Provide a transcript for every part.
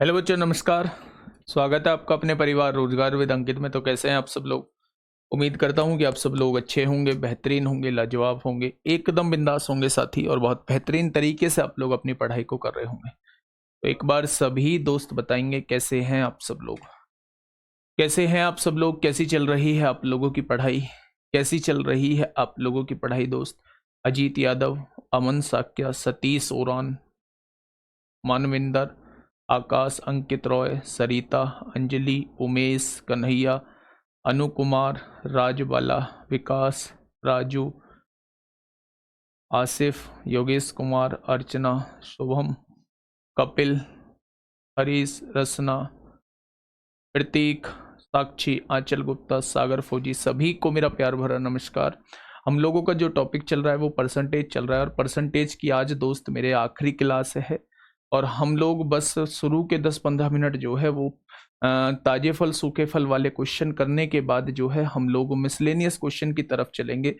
Hello बच्चों, नमस्कार। स्वागत है आपका अपने परिवार रोजगार विद अंकित में। तो कैसे हैं आप सब लोग? उम्मीद करता हूं कि आप सब लोग अच्छे होंगे, बेहतरीन होंगे, लाजवाब होंगे, एकदम बिंदास होंगे साथी, और बहुत बेहतरीन तरीके से आप लोग अपनी पढ़ाई को कर रहे होंगे। तो एक बार सभी दोस्त बताएंगे कैसे हैं आप सब लोग? कैसे हैं आप सब लोग? कैसी चल रही है आप लोगों की पढ़ाई? कैसी चल रही है आप लोगों की पढ़ाई दोस्त? अजीत यादव, अमन साक्या, सतीश ओरान, मानविंदर, आकाश, अंकित रॉय, सरिता, अंजलि, उमेश, कन्हैया, अनु कुमार, राजबाला, विकास, राजू, आसिफ, योगेश कुमार, अर्चना, शुभम, कपिल, हरीश, रसना, प्रतीक, साक्षी, आंचल गुप्ता, सागर फौजी, सभी को मेरा प्यार भरा नमस्कार। हम लोगों का जो टॉपिक चल रहा है वो परसेंटेज चल रहा है, और परसेंटेज की आज दोस्त मेरे आखिरी क्लास है। और हम लोग बस शुरू के 10-15 मिनट जो है वो ताजे फल सूखे फल वाले क्वेश्चन करने के बाद जो है हम लोग मिसलेनियस क्वेश्चन की तरफ चलेंगे।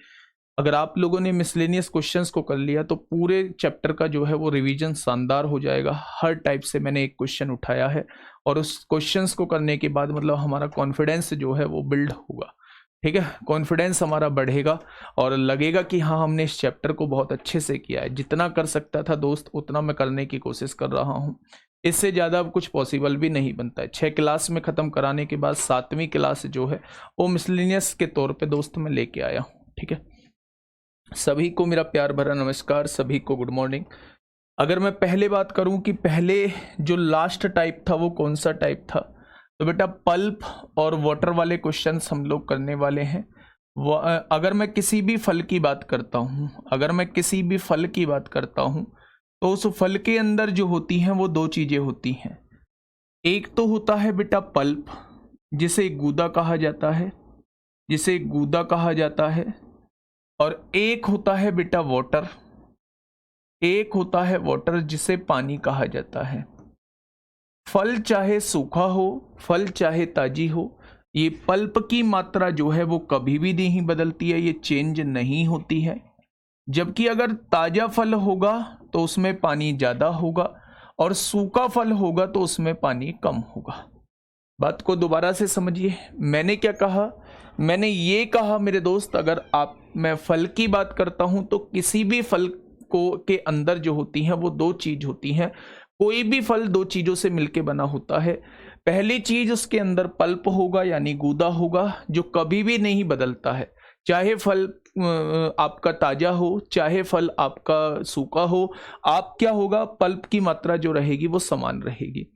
अगर आप लोगों ने मिसलेनियस क्वेश्चंस को कर लिया तो पूरे चैप्टर का जो है वो रिवीजन शानदार हो जाएगा। हर टाइप से मैंने एक क्वेश्चन उठाया है, और उस क्वेश्चंस को करने के बाद मतलब हमारा कॉन्फिडेंस जो है वो बिल्ड होगा। ठीक है, कॉन्फिडेंस हमारा बढ़ेगा और लगेगा कि हाँ, हमने इस चैप्टर को बहुत अच्छे से किया है। जितना कर सकता था दोस्त उतना मैं करने की कोशिश कर रहा हूँ। इससे ज़्यादा अब कुछ पॉसिबल भी नहीं बनता है। 6 क्लास में ख़त्म कराने के बाद 7वीं क्लास जो है वो मिसलेनियस के तौर पे दोस्त मैं लेके आया हूँ। ठीक है, सभी को मेरा प्यार भरा नमस्कार, सभी को गुड मॉर्निंग। अगर मैं पहले बात करूं कि पहले जो लास्ट टाइप था वो कौन सा टाइप था, तो बेटा पल्प और वाटर वाले क्वेश्चंस हम लोग करने वाले हैं। अगर मैं किसी भी फल की बात करता हूं, अगर मैं किसी भी फल की बात करता हूं तो उस फल के अंदर जो होती हैं वो दो चीजें होती हैं। एक तो होता है बेटा पल्प, जिसे गूदा कहा जाता है, जिसे गूदा कहा जाता है। और एक होता है बेटा वाटर, एक होता है वाटर जिसे पानी कहा जाता है। फल चाहे सूखा हो, फल चाहे ताजी हो, ये पल्प की मात्रा जो है वो कभी भी नहीं बदलती है, ये चेंज नहीं होती है। जबकि अगर ताजा फल होगा तो उसमें पानी ज्यादा होगा, और सूखा फल होगा तो उसमें पानी कम होगा। बात को दोबारा से समझिए, मैंने क्या कहा? मैंने ये कहा मेरे दोस्त, अगर मैं फल की बात करता हूं तो किसी भी फल को के अंदर जो होती हैं वो दो चीज होती हैं। कोई भी फल दो चीजों से मिलके बना होता है। पहली चीज उसके अंदर पल्प होगा यानी गूदा होगा, जो कभी भी नहीं बदलता है। चाहे फल आपका ताजा हो, चाहे फल आपका सूखा हो, आप क्या होगा, पल्प की मात्रा जो रहेगी वो समान रहेगी।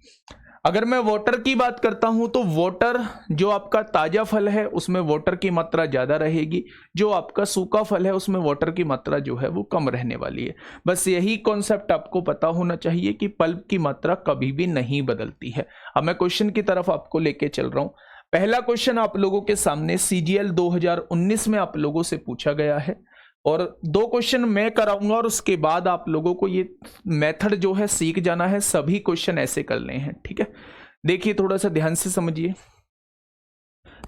अगर मैं वाटर की बात करता हूं तो वाटर, जो आपका ताजा फल है उसमें वाटर की मात्रा ज्यादा रहेगी, जो आपका सूखा फल है उसमें वाटर की मात्रा जो है वो कम रहने वाली है। बस यही कॉन्सेप्ट आपको पता होना चाहिए कि पल्प की मात्रा कभी भी नहीं बदलती है। अब मैं क्वेश्चन की तरफ आपको लेके चल रहा हूं। पहला क्वेश्चन आप लोगों के सामने सीजीएल 2019 में आप लोगों से पूछा गया है, और दो क्वेश्चन मैं कराऊंगा और उसके बाद आप लोगों को ये मेथड जो है सीख जाना है। सभी क्वेश्चन ऐसे करने हैं। ठीक है, देखिए थोड़ा सा ध्यान से समझिए।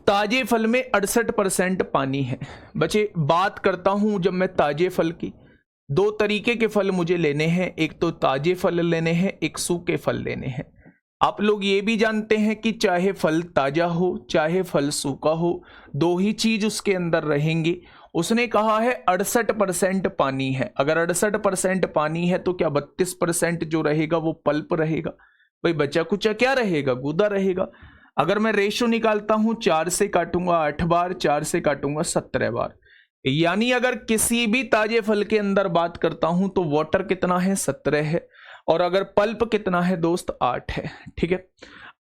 ताजे फल में 68% पानी है। बच्चे बात करता हूं जब मैं ताजे फल की, दो तरीके के फल मुझे लेने हैं, एक तो ताजे फल लेने हैं, एक सूखे फल लेने हैं। आप लोग ये भी जानते हैं कि चाहे फल ताजा हो चाहे फल सूखा हो, दो ही चीज उसके अंदर रहेंगी। उसने कहा है 68% पानी है। अगर 68% पानी है तो क्या 32% जो रहेगा वो पल्प रहेगा? भाई बचा कुचा क्या रहेगा? गूदा रहेगा। अगर मैं रेशो निकालता हूं, 4 से काटूंगा 8 बार, 4 से काटूंगा 17 बार। यानी अगर किसी भी ताजे फल के अंदर बात करता हूं तो वाटर कितना है? 17 है, और अगर पल्प कितना है दोस्त? 8 है। ठीक है,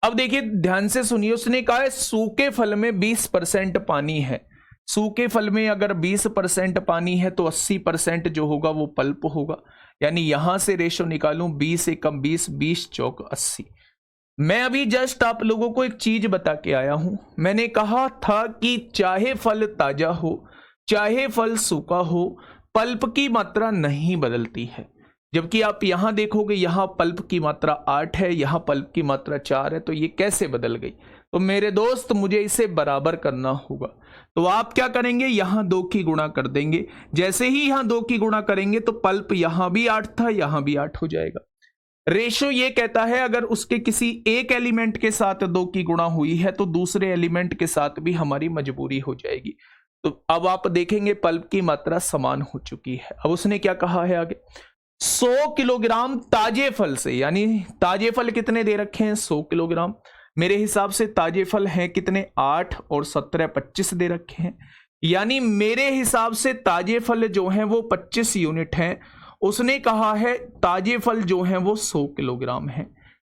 अब देखिए ध्यान से सुनिए। उसने कहा है सूखे फल में 20% पानी है। सूखे फल में अगर 20% पानी है तो 80% जो होगा वो पल्प होगा। यानी यहां से रेशो निकालूं, 20 एकम 20, 20 चौक 80। मैं अभी जस्ट आप लोगों को एक चीज बता के आया हूं। मैंने कहा था कि चाहे फल ताजा हो चाहे फल सूखा हो, पल्प की मात्रा नहीं बदलती है। जबकि आप यहां देखोगे, यहां पल्प की मात्रा 8 है, यहां पल्प की मात्रा 4 है, तो ये कैसे बदल गई? तो मेरे दोस्त मुझे इसे बराबर करना होगा। तो आप क्या करेंगे, यहां 2 की गुणा कर देंगे। जैसे ही यहां 2 की गुणा करेंगे तो पल्प यहां भी 8 था, यहां भी 8 हो जाएगा। रेशो ये कहता है अगर उसके किसी एक एलिमेंट के साथ 2 की गुणा हुई है तो दूसरे एलिमेंट के साथ भी हमारी मजबूरी हो जाएगी। तो अब आप देखेंगे पल्प की मात्रा समान हो चुकी है। अब उसने क्या कहा है आगे, 100 किलोग्राम ताजे फल से, यानी ताजे फल कितने दे रखे हैं 100 किलोग्राम। मेरे हिसाब से ताजे फल हैं कितने 8 और 17 25 दे रखे हैं, यानी मेरे हिसाब से ताजे फल जो हैं वो 25 यूनिट हैं। उसने कहा है ताजे फल जो हैं वो 100 किलोग्राम हैं।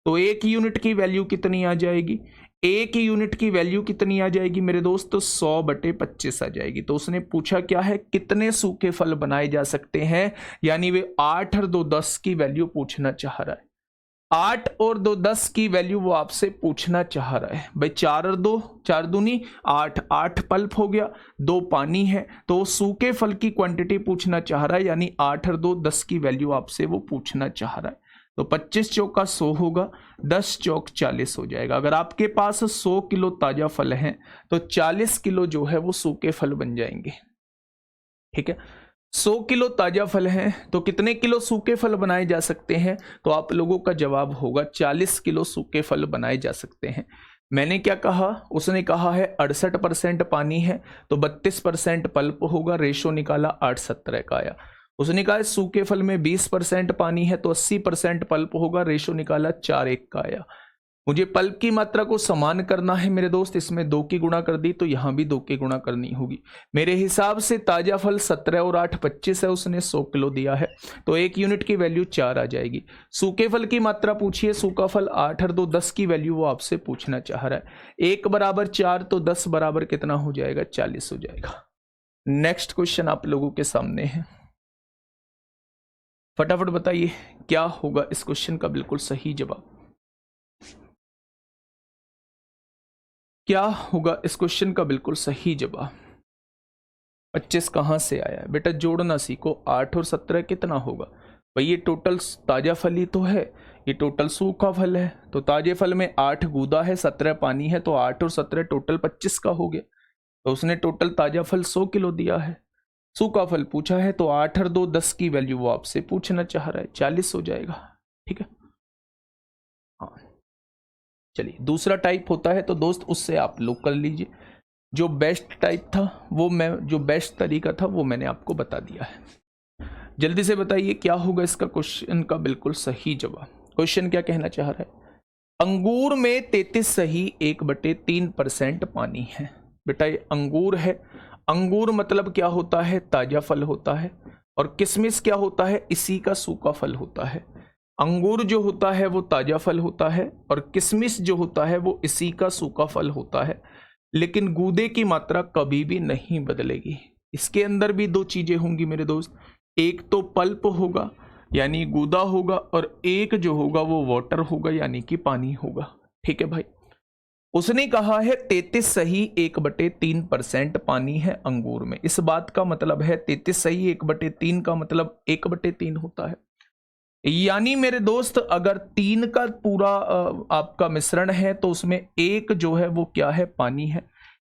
तो एक यूनिट की वैल्यू कितनी आ जाएगी, एक यूनिट की वैल्यू कितनी आ जाएगी मेरे दोस्त, तो 100/25 आ जाएगी। तो उसने पूछा क्या है कितने सूखे फल बनाए जा सकते हैं, यानी वे 8 और 2 10 की वैल्यू पूछना चाह रहा है। 8 और 2 10 की वैल्यू वो आपसे पूछना चाह रहा है। भाई 4 और 2 4 दूनी 8, 8 पल्प हो गया, 2 पानी है, तो सूखे फल की क्वांटिटी पूछना चाह रहा है, यानी 8 और 2 10 की वैल्यू आपसे वो पूछना चाह रहा है। तो 25 चौका 100 होगा, 10 चौक 40 हो जाएगा। अगर आपके पास 100 किलो ताजा फल है तो 40 किलो जो है वो सूखे फल बन जाएंगे। ठीक है, 100 किलो ताजा फल हैं तो कितने किलो सूखे फल बनाए जा सकते हैं, तो आप लोगों का जवाब होगा 40 किलो सूखे फल बनाए जा सकते हैं। मैंने क्या कहा, उसने कहा है 68% पानी है तो 32% पल्प होगा, रेशो निकाला 8:17 का आया। उसने कहा सूखे फल में 20% पानी है तो 80% पल्प होगा, रेशो निकाला 4:1 का आया। मुझे पल्प की मात्रा को समान करना है मेरे दोस्त, इसमें 2 की गुणा कर दी तो यहां भी 2 की गुणा करनी होगी। मेरे हिसाब से ताजा फल 17 और 8 25 है, उसने 100 किलो दिया है तो एक यूनिट की वैल्यू 4 आ जाएगी। सूखे फल की मात्रा पूछिए, सूखा फल 8 और 2 10 की वैल्यू वो आपसे पूछना चाह रहा है। 1 बराबर 4 तो 10 बराबर कितना हो जाएगा, 40 हो जाएगा। नेक्स्ट क्वेश्चन आप लोगों के सामने है, फटाफट बताइए क्या होगा इस क्वेश्चन का बिल्कुल सही जवाब, क्या होगा इस क्वेश्चन का बिल्कुल सही जवाब। 25 कहां से आया है बेटा, जोड़ना सीखो। 8 और 17 कितना होगा भाई, ये टोटल ताजा फल ही तो है, ये टोटल सूखा फल है। तो ताजे फल में 8 गूदा है, 17 पानी है, तो 8 और 17 टोटल 25 का हो गया। तो उसने टोटल ताजा फल 100 किलो दिया है, सूखा फल पूछा है तो 8 और 2 10 की वैल्यू वो आपसे पूछना चाह रहा है, 40 हो जाएगा। ठीक है, हाँ चलिए दूसरा टाइप होता है तो दोस्त उससे आप लोग कर लीजिए। जो बेस्ट टाइप था वो जो बेस्ट तरीका था वो मैंने आपको बता दिया है। जल्दी से बताइए क्या होगा इसका क्वेश्चन का बिल्कुल सही जवाब। क्वेश्चन क्या कहना चाह रहा है, अंगूर में 33 सही 1/3% पानी है। बेटा ये अंगूर है, अंगूर मतलब क्या होता है, ताजा फल होता है, और किशमिश क्या होता है, इसी का सूखा फल होता है। अंगूर जो होता है वो ताजा फल होता है और किशमिश जो होता है वो इसी का सूखा फल होता है, लेकिन गूदे की मात्रा कभी भी नहीं बदलेगी। इसके अंदर भी 2 चीजें होंगी मेरे दोस्त, एक तो पल्प होगा यानी गूदा होगा, और एक जो होगा वो वाटर होगा यानी कि पानी होगा। ठीक है भाई, उसने कहा है 33 सही 1/3% पानी है अंगूर में। इस बात का मतलब है 33 सही 1/3 का मतलब 1/3 होता है, यानी मेरे दोस्त अगर 3 का पूरा आपका मिश्रण है तो उसमें 1 जो है वो क्या है, पानी है।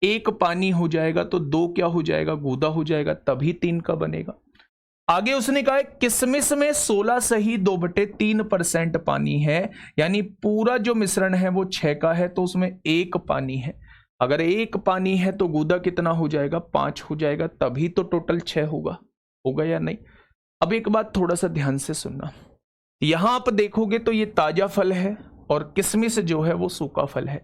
1 पानी हो जाएगा तो 2 क्या हो जाएगा, गूदा हो जाएगा, तभी 3 का बनेगा। आगे उसने कहा है किशमिश में 16 सही 2/3% पानी है, यानी पूरा जो मिश्रण है वो 6 का है तो उसमें 1 पानी है। अगर 1 पानी है तो गूदा कितना हो जाएगा, 5 हो जाएगा, तभी तो टोटल 6 होगा या नहीं। अब एक बात थोड़ा सा ध्यान से सुनना, यहां आप देखोगे तो ये ताजा फल है और किशमिश जो है वो सूखा फल है,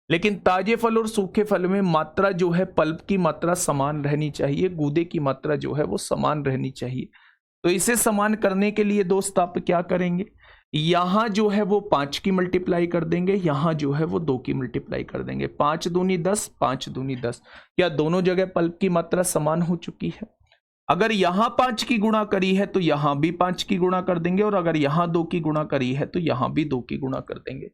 लेकिन ताजे फल और सूखे फल में मात्रा जो है पल्प की मात्रा समान रहनी चाहिए, गूदे की मात्रा जो है वो समान रहनी चाहिए। तो इसे समान करने के लिए दोस्त आप क्या करेंगे, यहां जो है वो 5 की मल्टीप्लाई कर देंगे, यहां जो है वो 2 की मल्टीप्लाई कर देंगे। 5 दूनी 10, 5 दूनी 10, क्या दोनों जगह पल्प की मात्रा समान हो चुकी है। अगर यहां 5 की गुणा करी है तो यहां भी 5 की गुणा कर देंगे, और अगर यहां 2 की गुणा करी है तो यहां भी 2 की गुणा कर देंगे।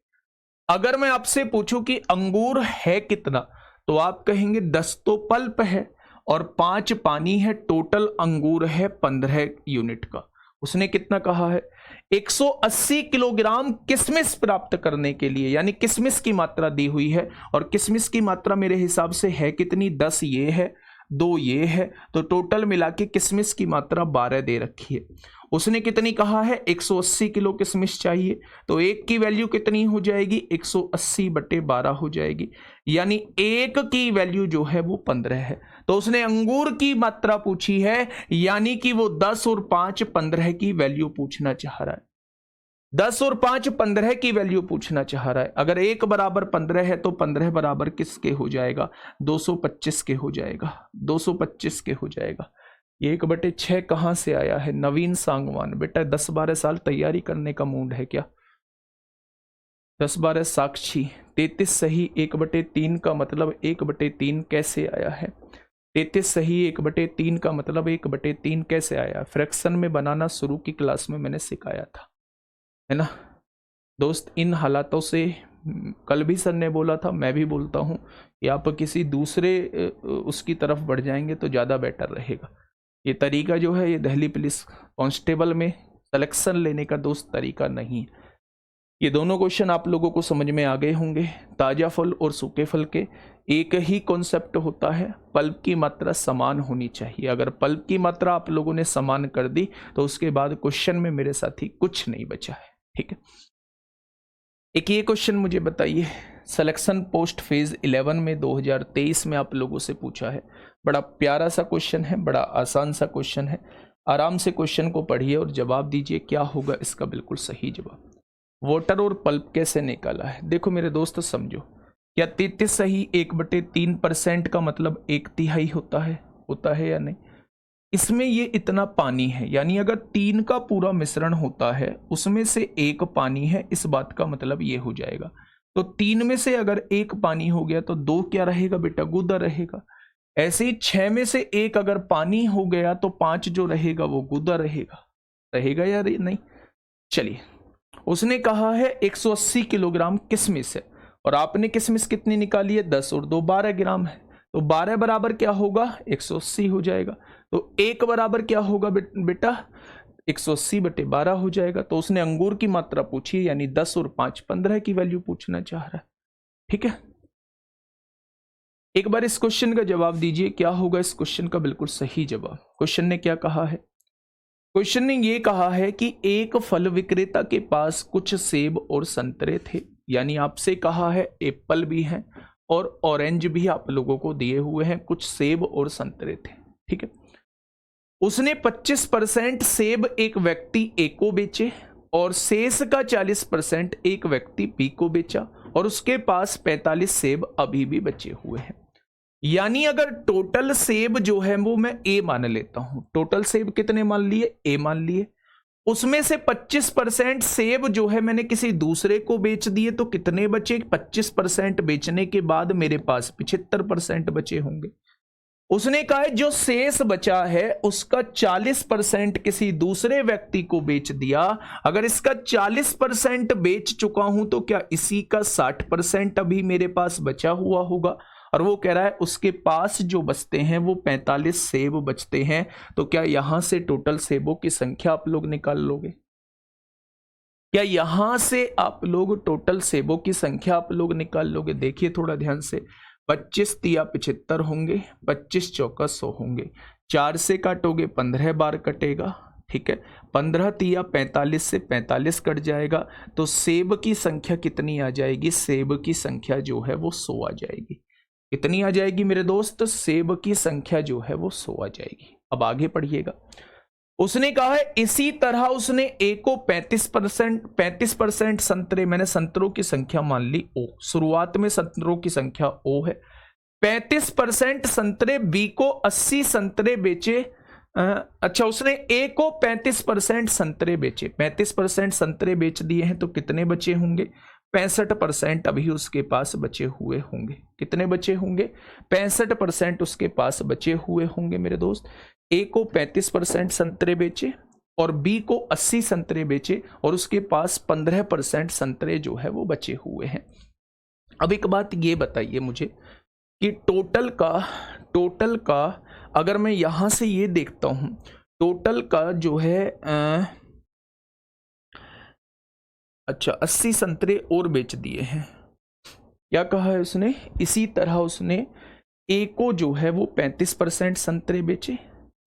अगर मैं आपसे पूछूं कि अंगूर है कितना, तो आप कहेंगे 10 तो पल्प है और 5 पानी है, टोटल अंगूर है 15 यूनिट का। उसने कितना कहा है, 180 किलोग्राम किशमिश प्राप्त करने के लिए, यानी किशमिश की मात्रा दी हुई है, और किशमिश की मात्रा मेरे हिसाब से है कितनी, 10 ये है, 2 ये है, तो टोटल मिला के किशमिश की मात्रा 12 दे रखी है। उसने कितनी कहा है, 180 किलो किशमिश चाहिए, तो एक की वैल्यू कितनी हो जाएगी, 180/12 हो जाएगी, यानी एक की वैल्यू जो है वो 15 है। तो उसने अंगूर की मात्रा पूछी है, यानी कि वो 10 और 5 15 की वैल्यू पूछना चाह रहा है। 10 और 5 15 की वैल्यू पूछना चाह रहा है। अगर 1 बराबर 15 है तो 15 बराबर किसके हो जाएगा, 225 के हो जाएगा, 225 के हो जाएगा। 1/6 कहां से आया है, नवीन सांगवान। बेटा 10-12 साल तैयारी करने का मूड है क्या? 10-12 साक्षी 33 सही 1/3 का मतलब 1/3 कैसे आया है? 33 सही 1/3 का मतलब 1/3 कैसे आया? फ्रैक्शन में बनाना शुरू की क्लास में मैंने सिखाया था, है ना दोस्त। इन हालातों से कल भी सर ने बोला था, मैं भी बोलता हूं कि आप किसी दूसरे उसकी तरफ बढ़ जाएंगे तो ज़्यादा बेटर रहेगा। ये तरीका जो है, ये दिल्ली पुलिस कांस्टेबल में सिलेक्शन लेने का दोस्त तरीका नहीं है। ये दोनों क्वेश्चन आप लोगों को समझ में आ गए होंगे। ताज़ा फल और सूखे फल के एक ही कॉन्सेप्ट होता है, पल्प की मात्रा समान होनी चाहिए। अगर पल्प की मात्रा आप लोगों ने समान कर दी तो उसके बाद क्वेश्चन में मेरे साथी कुछ नहीं बचा है, ठीक है। एक ये क्वेश्चन मुझे बताइए, सिलेक्शन पोस्ट फेज 11 में 2023 में आप लोगों से पूछा है। बड़ा प्यारा सा क्वेश्चन है, बड़ा आसान सा क्वेश्चन है। आराम से क्वेश्चन को पढ़िए और जवाब दीजिए, क्या होगा इसका बिल्कुल सही जवाब। वाटर और पल्प कैसे निकाला है? देखो मेरे दोस्त समझो, क्या 33 सही 1/3% का मतलब 1/3 होता है या नहीं? इसमें ये इतना पानी है, यानी अगर 3 का पूरा मिश्रण होता है उसमें से 1 पानी है, इस बात का मतलब ये हो जाएगा। तो 3 में से अगर 1 पानी हो गया तो 2 क्या रहेगा बेटा, गुदा रहेगा। ऐसे ही 6 में से 1 अगर पानी हो गया तो 5 जो रहेगा वो गुदा रहेगा या नहीं? चलिए, उसने कहा है 180 किलोग्राम किशमिश है और आपने किशमिश कितनी निकाली है, 10 और 2 12 ग्राम है। तो 12 बराबर क्या होगा, 180 हो जाएगा। तो 1 बराबर क्या होगा बेटा, 180/12 हो जाएगा। तो उसने अंगूर की मात्रा पूछी, यानी 10 और 5 15 की वैल्यू पूछना चाह रहा है, ठीक है। एक बार इस क्वेश्चन का जवाब दीजिए, क्या होगा इस क्वेश्चन का बिल्कुल सही जवाब। क्वेश्चन ने क्या कहा है, क्वेश्चन ने ये कहा है कि एक फल विक्रेता के पास कुछ सेब और संतरे थे, यानी आपसे कहा है एप्पल भी है और ऑरेंज भी आप लोगों को दिए हुए हैं, कुछ सेब और संतरे थे, ठीक है। उसने 25% सेब एक व्यक्ति ए को बेचे और शेष का 40% एक व्यक्ति बी को बेचा और उसके पास 45 सेब अभी भी बचे हुए हैं। यानी अगर टोटल सेब जो है वो मैं ए मान लेता हूं, टोटल सेब कितने मान लिए, ए मान लिए, उसमें से 25% सेब जो है मैंने किसी दूसरे को बेच दिए तो कितने बचे, 25% बेचने के बाद मेरे पास 75% बचे होंगे। उसने कहा है जो शेष बचा है उसका 40% किसी दूसरे व्यक्ति को बेच दिया। अगर इसका 40% बेच चुका हूं तो क्या इसी का 60% अभी मेरे पास बचा हुआ होगा? और वो कह रहा है उसके पास जो बचते हैं वो 45 सेब बचते हैं। तो क्या यहां से टोटल सेबों की संख्या आप लोग निकाल लोगे? क्या यहां से आप लोग टोटल सेबों की संख्या आप लोग निकाल लोगे? देखिए थोड़ा ध्यान से, 25 तिया 75 होंगे, 25 चौका 100 होंगे, 4 से काटोगे 15 बार कटेगा, ठीक है। 15 तिया 45 से 45 कट जाएगा, तो सेब की संख्या कितनी आ जाएगी, सेब की संख्या जो है वो 100 आ जाएगी। कितनी आ जाएगी मेरे दोस्त, सेब की संख्या जो है वो 100 आ जाएगी। अब आगे पढ़िएगा, उसने कहा है इसी तरह उसने ए को 35% संतरे, मैंने संतरों की संख्या मान ली ओ, शुरुआत में संतरों की संख्या ओ है, 35% संतरे, बी को 80 संतरे बेचे। अच्छा, उसने ए को 35% संतरे बेचे, 35% संतरे बेच दिए हैं तो कितने बचे होंगे, 65% अभी उसके पास बचे हुए होंगे। कितने बचे होंगे, 65% उसके पास बचे हुए होंगे मेरे दोस्त। ए को 35% संतरे बेचे और बी को 80 संतरे बेचे और उसके पास 15% संतरे जो है वो बचे हुए हैं। अब एक बात ये बताइए मुझे कि टोटल का अगर मैं यहां से ये देखता हूं, टोटल का जो है अच्छा 80 संतरे और बेच दिए हैं। क्या कहा है उसने, इसी तरह उसने ए को जो है वो 35% संतरे बेचे,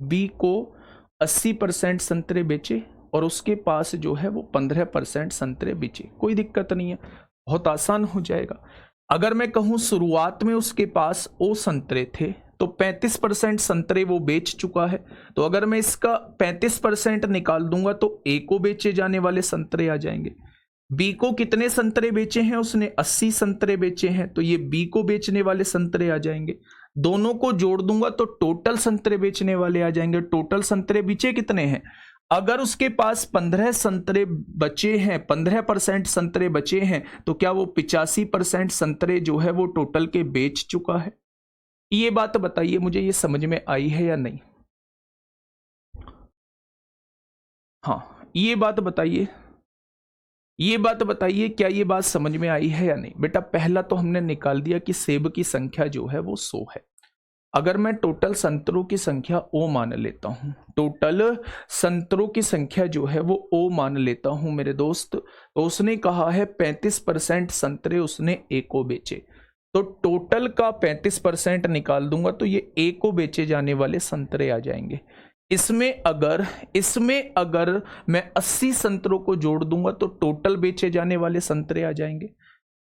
बी को 80% संतरे बेचे और उसके पास जो है वो 15% संतरे बेचे। कोई दिक्कत नहीं है, बहुत आसान हो जाएगा। अगर मैं कहूं शुरुआत में उसके पास ओ संतरे थे तो 35% संतरे वो बेच चुका है, तो अगर मैं इसका 35% निकाल दूंगा तो ए को बेचे जाने वाले संतरे आ जाएंगे। बी को कितने संतरे बेचे हैं उसने, 80 संतरे बेचे हैं, तो ये बी को बेचने वाले संतरे आ जाएंगे। दोनों को जोड़ दूंगा तो टोटल संतरे बेचने वाले आ जाएंगे। टोटल संतरे बेचे कितने हैं, अगर उसके पास 15 संतरे बचे हैं, 15% संतरे बचे हैं, तो क्या वो 85% संतरे जो है वो टोटल के बेच चुका है? ये बात बताइए मुझे, ये समझ में आई है या नहीं? हाँ, ये बात बताइए, ये बात बताइए, क्या ये बात समझ में आई है या नहीं? बेटा पहला तो हमने निकाल दिया कि सेब की संख्या जो है वो 100 है। अगर मैं टोटल संतरों की संख्या ओ मान लेता हूं, टोटल संतरों की संख्या जो है वो ओ मान लेता हूं मेरे दोस्त, तो उसने कहा है 35% संतरे उसने ए को बेचे, तो टोटल का 35% निकाल दूंगा तो ये ए को बेचे जाने वाले संतरे आ जाएंगे। इसमें अगर मैं 80 संतरों को जोड़ दूंगा तो टोटल बेचे जाने वाले संतरे आ जाएंगे।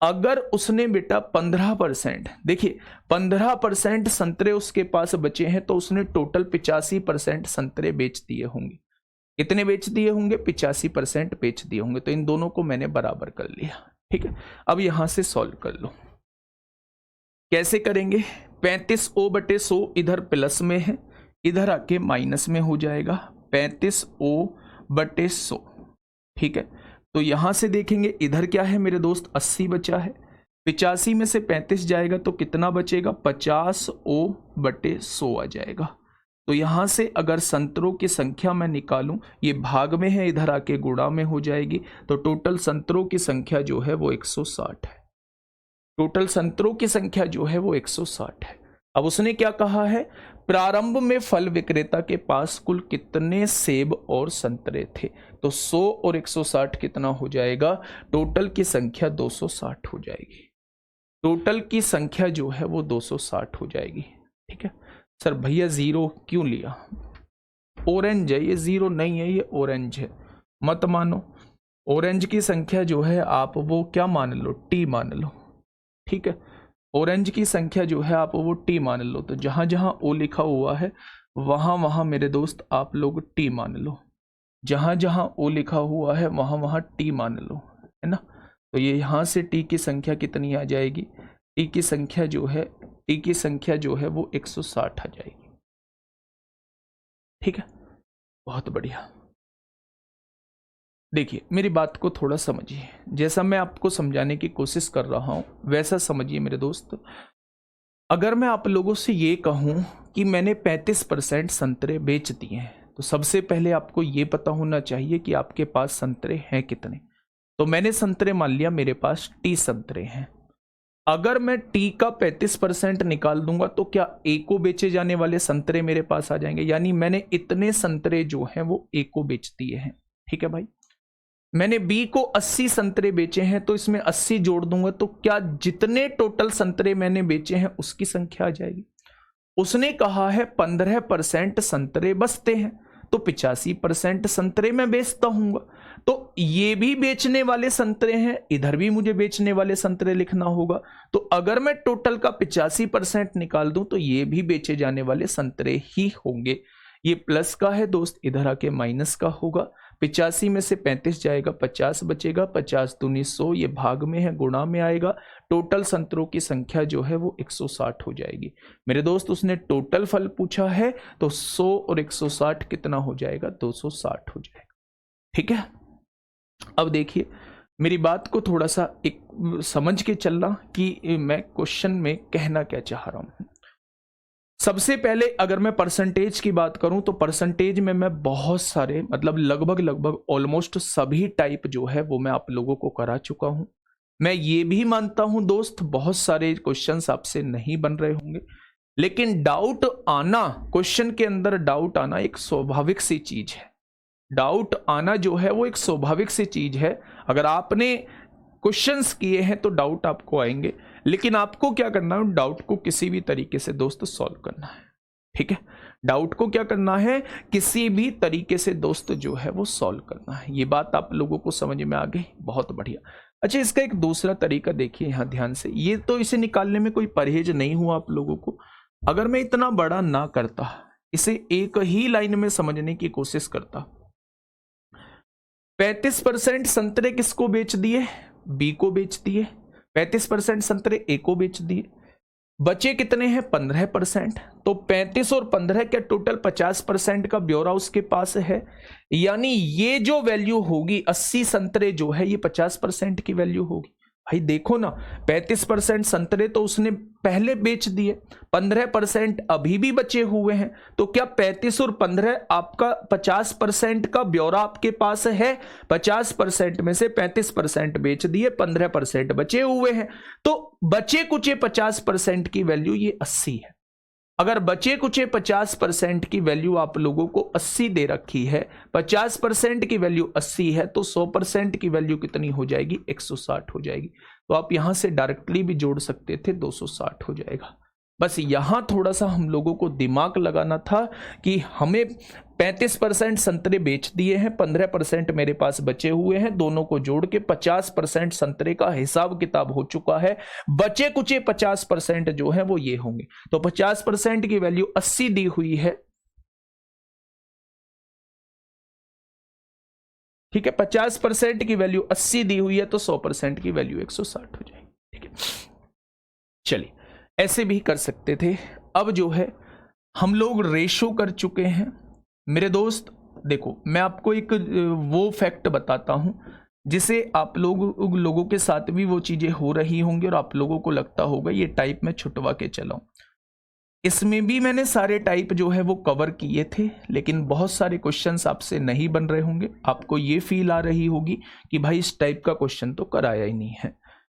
अगर उसने बेटा 15%, देखिए 15% संतरे उसके पास बचे हैं, तो उसने टोटल 85% संतरे बेच दिए होंगे। कितने बेच दिए होंगे, 85% बेच दिए होंगे। तो इन दोनों को मैंने बराबर कर लिया, ठीक है। अब यहां से सॉल्व कर लो, कैसे करेंगे? 35O/100 इधर प्लस में है, इधर आके माइनस में हो जाएगा, 35O/100, ठीक है। तो यहां से देखेंगे इधर क्या है मेरे दोस्त, 80 बचा है, 85 में से 35 जाएगा तो कितना बचेगा, 50O/100 आ जाएगा। तो यहां से अगर संतरों की संख्या मैं निकालूं, ये भाग में है, इधर आके गुणा में हो जाएगी, तो टोटल संतरों की संख्या जो है वो 160 है। टोटल संतरों की संख्या जो है वो 160 है। अब उसने क्या कहा है, प्रारंभ में फल विक्रेता के पास कुल कितने सेब और संतरे थे, तो 100 और 160 कितना हो जाएगा, टोटल की संख्या 260 हो जाएगी। टोटल की संख्या जो है वो 260 हो जाएगी, ठीक है। सर भैया जीरो क्यों लिया, ऑरेंज है ये, जीरो नहीं है ये ऑरेंज है, मत मानो। ऑरेंज की संख्या जो है आप वो क्या मान लो, टी मान लो, ठीक है। ऑरेंज की संख्या जो है आप वो टी मान लो, तो जहां जहां ओ लिखा हुआ है वहां वहां मेरे दोस्त आप लोग टी मान लो, जहां जहां ओ लिखा हुआ है वहां वहां टी मान लो, है ना। तो ये यहां से टी की संख्या कितनी आ जाएगी, टी की संख्या जो है वो 160 आ जाएगी, ठीक है। बहुत बढ़िया, देखिए मेरी बात को थोड़ा समझिए, जैसा मैं आपको समझाने की कोशिश कर रहा हूं वैसा समझिए मेरे दोस्त। अगर मैं आप लोगों से ये कहूं कि मैंने 35% संतरे बेच दिए हैं, तो सबसे पहले आपको ये पता होना चाहिए कि आपके पास संतरे हैं कितने। तो मैंने संतरे मान लिया मेरे पास टी संतरे हैं। अगर मैं टी का 35% निकाल दूंगा तो क्या ए को बेचे जाने वाले संतरे मेरे पास आ जाएंगे, यानी मैंने इतने संतरे जो हैं वो ए को बेच दिए हैं, ठीक है भाई। मैंने बी को 80 संतरे बेचे हैं, तो इसमें 80 जोड़ दूंगा तो क्या जितने टोटल संतरे मैंने बेचे हैं उसकी संख्या आ जाएगी। उसने कहा है 15% संतरे बचते हैं, तो 85% संतरे मैं बेचता हूंगा, तो ये भी बेचने वाले संतरे हैं, इधर भी मुझे बेचने वाले संतरे लिखना होगा। तो अगर मैं टोटल का 85% निकाल दूं तो ये भी बेचे जाने वाले संतरे ही होंगे। ये प्लस का है दोस्त, इधर आके माइनस का होगा। 85 में से 35 जाएगा, 50 बचेगा, 50 दूनी 100, ये भाग में है, गुणा में आएगा। टोटल संतरों की संख्या जो है वो 160 हो जाएगी मेरे दोस्त। उसने टोटल फल पूछा है, तो 100 और 160 कितना हो जाएगा, 260 हो जाएगा, ठीक है। अब देखिए मेरी बात को थोड़ा सा एक समझ के चलना कि मैं क्वेश्चन में कहना क्या चाह रहा हूं। सबसे पहले अगर मैं परसेंटेज की बात करूं तो परसेंटेज में मैं बहुत सारे मतलब लगभग ऑलमोस्ट सभी टाइप जो है वो मैं आप लोगों को करा चुका हूं। मैं ये भी मानता हूं दोस्त बहुत सारे क्वेश्चंस आपसे नहीं बन रहे होंगे, लेकिन डाउट आना, क्वेश्चन के अंदर डाउट आना एक स्वाभाविक सी चीज है। डाउट आना जो है वो एक स्वाभाविक सी चीज है। अगर आपने क्वेश्चंस किए हैं तो डाउट आपको आएंगे, लेकिन आपको क्या करना है, डाउट को किसी भी तरीके से दोस्त सॉल्व करना है। ठीक है, डाउट को क्या करना है, किसी भी तरीके से दोस्त जो है वो सॉल्व करना है। ये बात आप लोगों को समझ में आ गई, बहुत बढ़िया। अच्छा, इसका एक दूसरा तरीका देखिए यहाँ ध्यान से, ये तो इसे निकालने में कोई परहेज नहीं हुआ आप लोगों को। अगर मैं इतना बड़ा ना करता, इसे एक ही लाइन में समझने की कोशिश करता, 35% संतरे किसको बेच दिए, बी को बेच दिए, 35% संतरे ए को बेच दिए, बचे कितने हैं 15%। तो 35 और 15 के टोटल 50% का ब्यौरा उसके पास है, यानी ये जो वैल्यू होगी 80 संतरे जो है ये 50% की वैल्यू होगी। भाई देखो ना, 35% संतरे तो उसने पहले बेच दिए, 15% अभी भी बचे हुए हैं, तो क्या 35 और 15 आपका 50% का ब्यौरा आपके पास है। 50% में से 35% बेच दिए, 15% बचे हुए हैं, तो बचे कुचे 50% की वैल्यू ये 80 है। अगर बचे कुचे 50% की वैल्यू आप लोगों को 80 दे रखी है, 50% की वैल्यू 80 है, तो 100% की वैल्यू कितनी हो जाएगी, 160 हो जाएगी। तो आप यहां से डायरेक्टली भी जोड़ सकते थे, 260 हो जाएगा। बस यहां थोड़ा सा हम लोगों को दिमाग लगाना था कि हमें 35% संतरे बेच दिए हैं, 15% मेरे पास बचे हुए हैं, दोनों को जोड़ के 50% संतरे का हिसाब किताब हो चुका है। बचे कुचे 50% जो है वो ये होंगे, तो 50% की वैल्यू 80 दी हुई है। ठीक है, 50% की वैल्यू 80 दी हुई है, तो 100% की वैल्यू 160 हो जाएगी। ठीक है, चलिए ऐसे भी कर सकते थे। अब जो है हम लोग रेशो कर चुके हैं मेरे दोस्त। देखो मैं आपको एक वो फैक्ट बताता हूं जिसे आप लोगों के साथ भी वो चीजें हो रही होंगी और आप लोगों को लगता होगा ये टाइप में छुटवा के चलाऊं। इसमें भी मैंने सारे टाइप जो है वो कवर किए थे, लेकिन बहुत सारे क्वेश्चंस आपसे नहीं बन रहे होंगे। आपको ये फील आ रही होगी कि भाई इस टाइप का क्वेश्चन तो कराया ही नहीं है।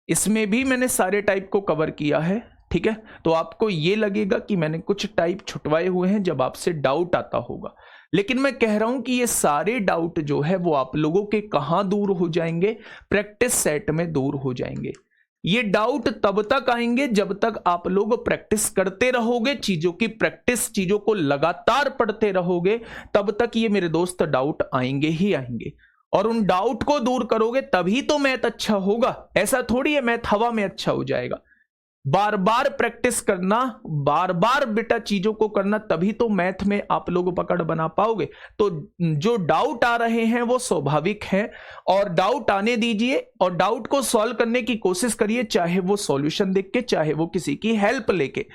इसमें भी मैंने सारे टाइप को कवर किया है। ठीक है, तो आपको ये लगेगा कि मैंने कुछ टाइप छुटवाए हुए हैं जब आपसे डाउट आता होगा, लेकिन मैं कह रहा हूं कि ये सारे डाउट जो है वो आप लोगों के कहां दूर हो जाएंगे, प्रैक्टिस सेट में दूर हो जाएंगे। ये डाउट तब तक आएंगे जब तक आप लोग प्रैक्टिस करते रहोगे, चीजों की प्रैक्टिस, चीजों को लगातार पढ़ते रहोगे, तब तक ये मेरे दोस्त डाउट आएंगे ही आएंगे। और उन डाउट को दूर करोगे तभी तो मैथ अच्छा होगा। ऐसा थोड़ी है मैथ हवा में अच्छा हो जाएगा। बार बार प्रैक्टिस करना, बार बार बेटा चीजों को करना, तभी तो मैथ में आप लोग पकड़ बना पाओगे। तो जो डाउट आ रहे हैं वो स्वाभाविक हैं, और डाउट आने दीजिए और डाउट को सॉल्व करने की कोशिश करिए, चाहे वो सॉल्यूशन देख के, चाहे वो किसी की हेल्प लेके।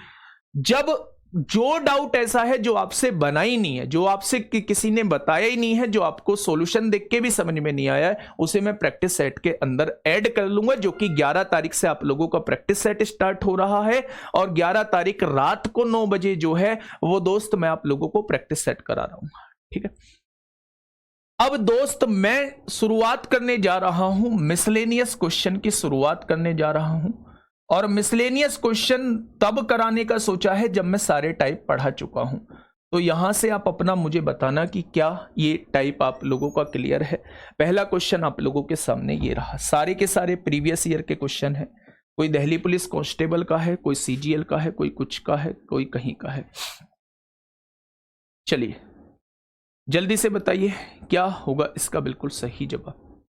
जब जो डाउट ऐसा है जो आपसे बना ही नहीं है, जो आपसे किसी ने बताया ही नहीं है, जो आपको सॉल्यूशन देख के भी समझ में नहीं आया है, उसे मैं प्रैक्टिस सेट के अंदर ऐड कर लूंगा, जो कि 11 तारीख से आप लोगों का प्रैक्टिस सेट स्टार्ट हो रहा है। और 11 तारीख रात को 9 बजे जो है वो दोस्त मैं आप लोगों को प्रैक्टिस सेट करा रहा हूं। ठीक है, अब दोस्त मैं शुरुआत करने जा रहा हूं, मिसलेनियस क्वेश्चन की शुरुआत करने जा रहा हूं। और मिसलेनियस क्वेश्चन तब कराने का सोचा है जब मैं सारे टाइप पढ़ा चुका हूं। तो यहां से आप अपना मुझे बताना कि क्या ये टाइप आप लोगों का क्लियर है। पहला क्वेश्चन आप लोगों के सामने ये रहा, सारे के सारे प्रीवियस ईयर के क्वेश्चन है। कोई दिल्ली पुलिस कांस्टेबल का है, कोई सीजीएल का है, कोई कुछ का है, कोई कहीं का है। चलिए जल्दी से बताइए क्या होगा इसका बिल्कुल सही जवाब।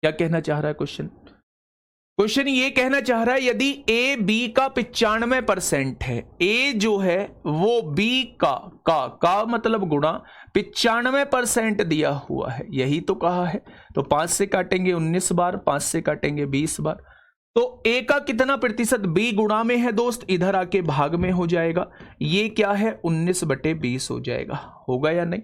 क्या कहना चाह रहा है क्वेश्चन? क्वेश्चन ये कहना चाह रहा है यदि ए बी का 95% है, ए जो है वो बी का मतलब गुणा 95% दिया हुआ है, यही तो कहा है। तो 5 से काटेंगे 19 बार, 5 से काटेंगे 20 बार, तो ए का कितना प्रतिशत बी गुणा में है दोस्त, इधर आके भाग में हो जाएगा। ये क्या है 19/20 हो जाएगा, होगा या नहीं?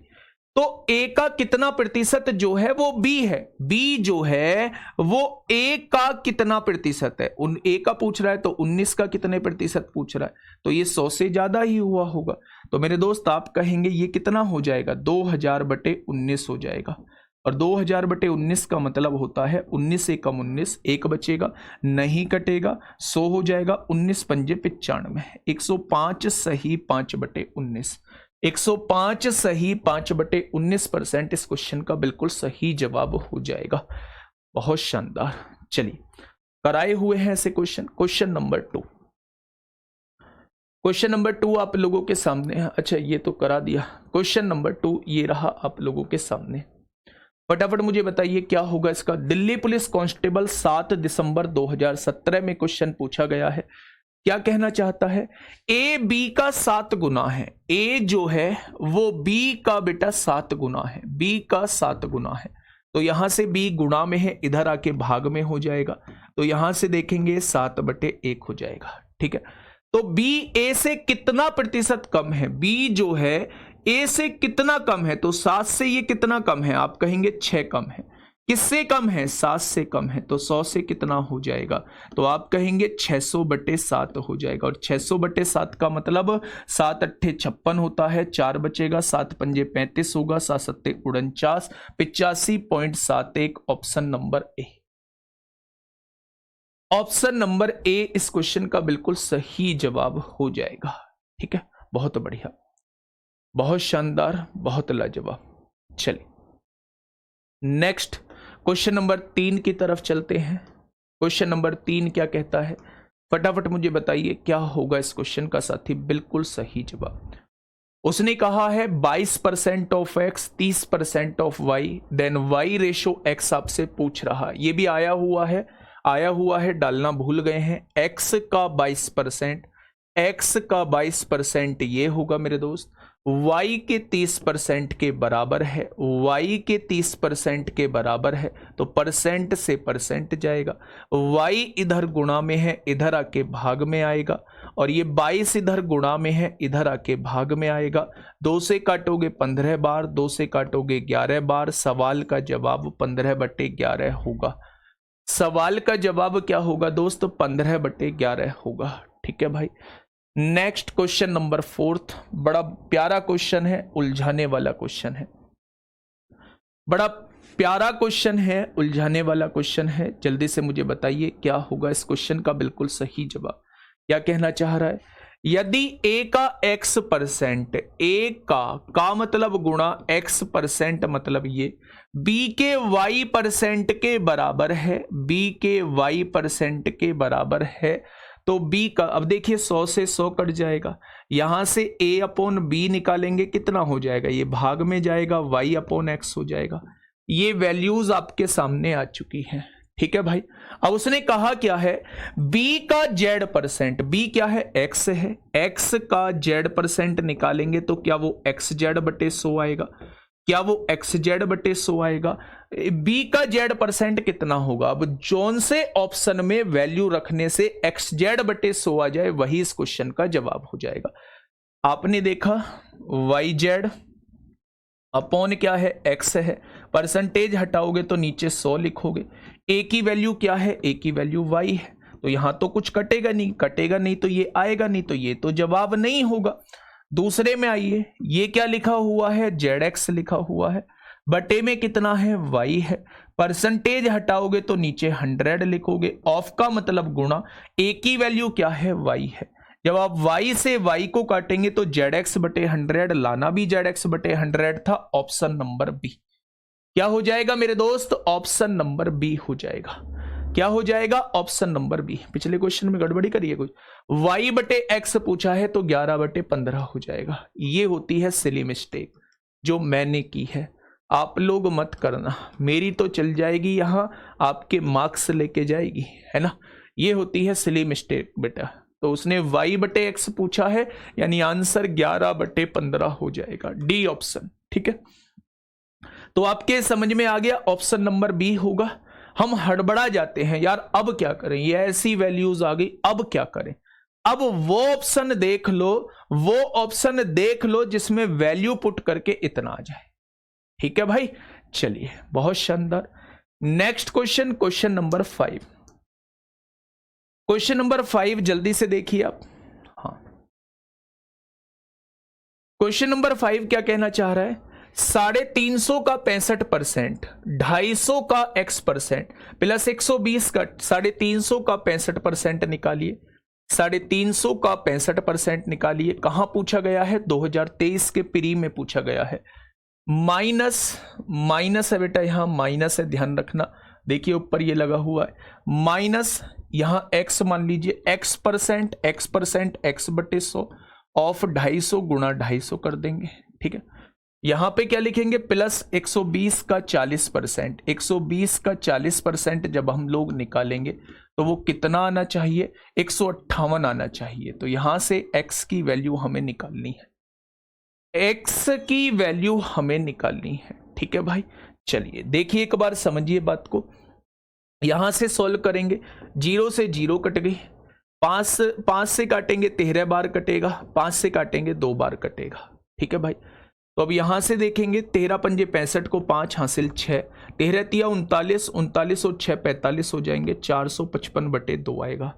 तो ए का कितना प्रतिशत जो है वो बी है, बी जो है वो ए का कितना प्रतिशत है, ए का पूछ रहा है, तो 19 का कितने प्रतिशत पूछ रहा है, तो ये 100 से ज्यादा ही हुआ होगा। तो मेरे दोस्त आप कहेंगे ये कितना हो जाएगा, 2000/19 हो जाएगा। और 2000/19 का मतलब होता है 19 से कम 19, एक बचेगा, नहीं कटेगा, 100 हो जाएगा, 19 पंजे 95, 105 सही 5/19, 105 सही 5/19% इस क्वेश्चन का बिल्कुल सही जवाब हो जाएगा। बहुत शानदार। चलिए कराए हुए हैं ऐसे question. Question number 2, question number 2 आप लोगों के सामने है। अच्छा ये तो करा दिया। क्वेश्चन नंबर 2 ये रहा आप लोगों के सामने। फटाफट मुझे बताइए क्या होगा इसका। दिल्ली पुलिस कांस्टेबल 7 दिसंबर 2017 में क्वेश्चन पूछा गया है। क्या कहना चाहता है, ए बी का 7 गुना है। ए जो है वो बी का बेटा 7 गुना है, बी का 7 गुना है। तो यहां से बी गुणा में है, इधर आके भाग में हो जाएगा। तो यहां से देखेंगे 7/1 हो जाएगा। ठीक है, तो बी ए से कितना प्रतिशत कम है। बी जो है ए से कितना कम है, तो 7 से ये कितना कम है, आप कहेंगे 6 कम है। किससे कम है, 7 से कम है। तो 100 से कितना हो जाएगा, तो आप कहेंगे 600/7 हो जाएगा। और 600/7 का मतलब 7 अट्ठे 56 होता है, 4 बचेगा, 7 पंजे 35 होगा, 7 सत्ते 49, 85.71। Option number A, option number A इस क्वेश्चन का बिल्कुल सही जवाब हो जाएगा। ठीक है, बहुत बढ़िया, बहुत शानदार, बहुत लाजवाब। चलिए नेक्स्ट क्वेश्चन नंबर 3 की तरफ चलते हैं। क्वेश्चन नंबर 3 क्या कहता है, फटाफट मुझे बताइए क्या होगा इस क्वेश्चन का साथी बिल्कुल सही जवाब। उसने कहा है 22% of x, 30% of y, then y ratio x आपसे पूछ रहा है। ये भी आया हुआ है, डालना भूल गए हैं। एक्स का 22%, एक्स का 22% ये होगा मेरे दोस्त, y के 30% के बराबर है, y के 30% के बराबर है। तो परसेंट से परसेंट जाएगा, y इधर गुणा में है, इधर आके भाग में आएगा। और ये 22 इधर गुणा में है, इधर आके भाग में आएगा। 2 से काटोगे 15 बार, 2 से काटोगे 11 बार। सवाल का जवाब 15/11 होगा। सवाल का जवाब क्या होगा दोस्त, 15/11 होगा। ठीक है भाई, नेक्स्ट क्वेश्चन नंबर 4, बड़ा प्यारा क्वेश्चन है, उलझाने वाला क्वेश्चन है, बड़ा प्यारा क्वेश्चन है, उलझाने वाला क्वेश्चन है। जल्दी से मुझे बताइए क्या होगा इस क्वेश्चन का बिल्कुल सही जवाब। क्या कहना चाह रहा है, यदि a का x%, a का मतलब गुणा x% मतलब ये b के y% के बराबर है, b के y% के बराबर है, तो b का अब देखिए 100 से 100 कट जाएगा। यहां से a/b निकालेंगे, कितना हो जाएगा, ये भाग में जाएगा, y/x हो जाएगा। ये वैल्यूज आपके सामने आ चुकी हैं। ठीक है भाई, अब उसने कहा क्या है, b का z%, b क्या है, x है, x का z% निकालेंगे तो क्या वो xz/100 आएगा, क्या वो xz/100 आएगा। b का z% कितना होगा, अब जोन से ऑप्शन में वैल्यू रखने से xz/100 आ जाए, वही इस क्वेश्चन का जवाब हो जाएगा। आपने देखा yz अपॉन क्या है, x है, परसेंटेज हटाओगे तो नीचे 100 लिखोगे। a की वैल्यू क्या है, a की वैल्यू y है, तो यहां तो कुछ कटेगा नहीं, तो ये आएगा नहीं, तो ये तो जवाब नहीं होगा। दूसरे में आइए, ये क्या लिखा हुआ है, zx लिखा हुआ है, बटे में कितना है, y है, परसेंटेज हटाओगे तो नीचे 100 लिखोगे। ऑफ का मतलब गुणा, a की वैल्यू क्या है, y है। जब आप y से y को काटेंगे तो zx/100, लाना भी zx/100 था। ऑप्शन नंबर बी क्या हो जाएगा मेरे दोस्त, ऑप्शन नंबर बी हो जाएगा। क्या हो जाएगा, ऑप्शन नंबर बी। पिछले क्वेश्चन में गड़बड़ी करिए कुछ, y/x पूछा है तो 11/15 हो जाएगा। ये होती है सिली मिस्टेक जो मैंने की है, आप लोग मत करना, मेरी तो चल जाएगी, यहां आपके मार्क्स लेके जाएगी, है ना। ये होती है सिली मिस्टेक बेटा। तो उसने y/x पूछा है, यानी आंसर 11/15 हो जाएगा, डी ऑप्शन। ठीक है, तो आपके समझ में आ गया, ऑप्शन नंबर बी होगा। हम हड़बड़ा जाते हैं यार, अब क्या करें, ये ऐसी वैल्यूज आ गई, अब क्या करें। अब वो ऑप्शन देख लो, वो ऑप्शन देख लो जिसमें वैल्यू पुट करके इतना आ जाए। ठीक है भाई, चलिए बहुत शानदार। Next question, question number 5। Question number 5 जल्दी से देखिए आप। हाँ, क्वेश्चन नंबर 5 क्या कहना चाह रहा है, 350 का 65%, 250 का x% प्लस 120 का 350 का 65% निकालिए, 350 का 65% निकालिए। कहां पूछा गया है, 2023 के प्री में पूछा गया है। माइनस है बेटा, यहां माइनस है, ध्यान रखना, देखिए ऊपर ये लगा हुआ है, माइनस यहाँ x मान लीजिए x%, x बटे 100 ऑफ 250 गुणा 250 कर देंगे। ठीक है, यहाँ पे क्या लिखेंगे, प्लस 120 का 40%, 120 का 40% जब हम लोग निकालेंगे तो वो कितना आना चाहिए, 158 आना चाहिए। तो यहां से x की वैल्यू हमें निकालनी है, x की वैल्यू हमें निकालनी है। ठीक है भाई, चलिए देखिए एक बार समझिए बात को। यहां से सॉल्व करेंगे, 0 से 0 कट गई, 5 से काटेंगे 13 बार कटेगा, 5 से काटेंगे 2 बार कटेगा। ठीक है भाई, तो अब यहां से देखेंगे 13 पंजे 65 को 5 हासिल 6, 13 तिया 39, 39 और 6 45 हो जाएंगे, 455 बटे 2 आएगा।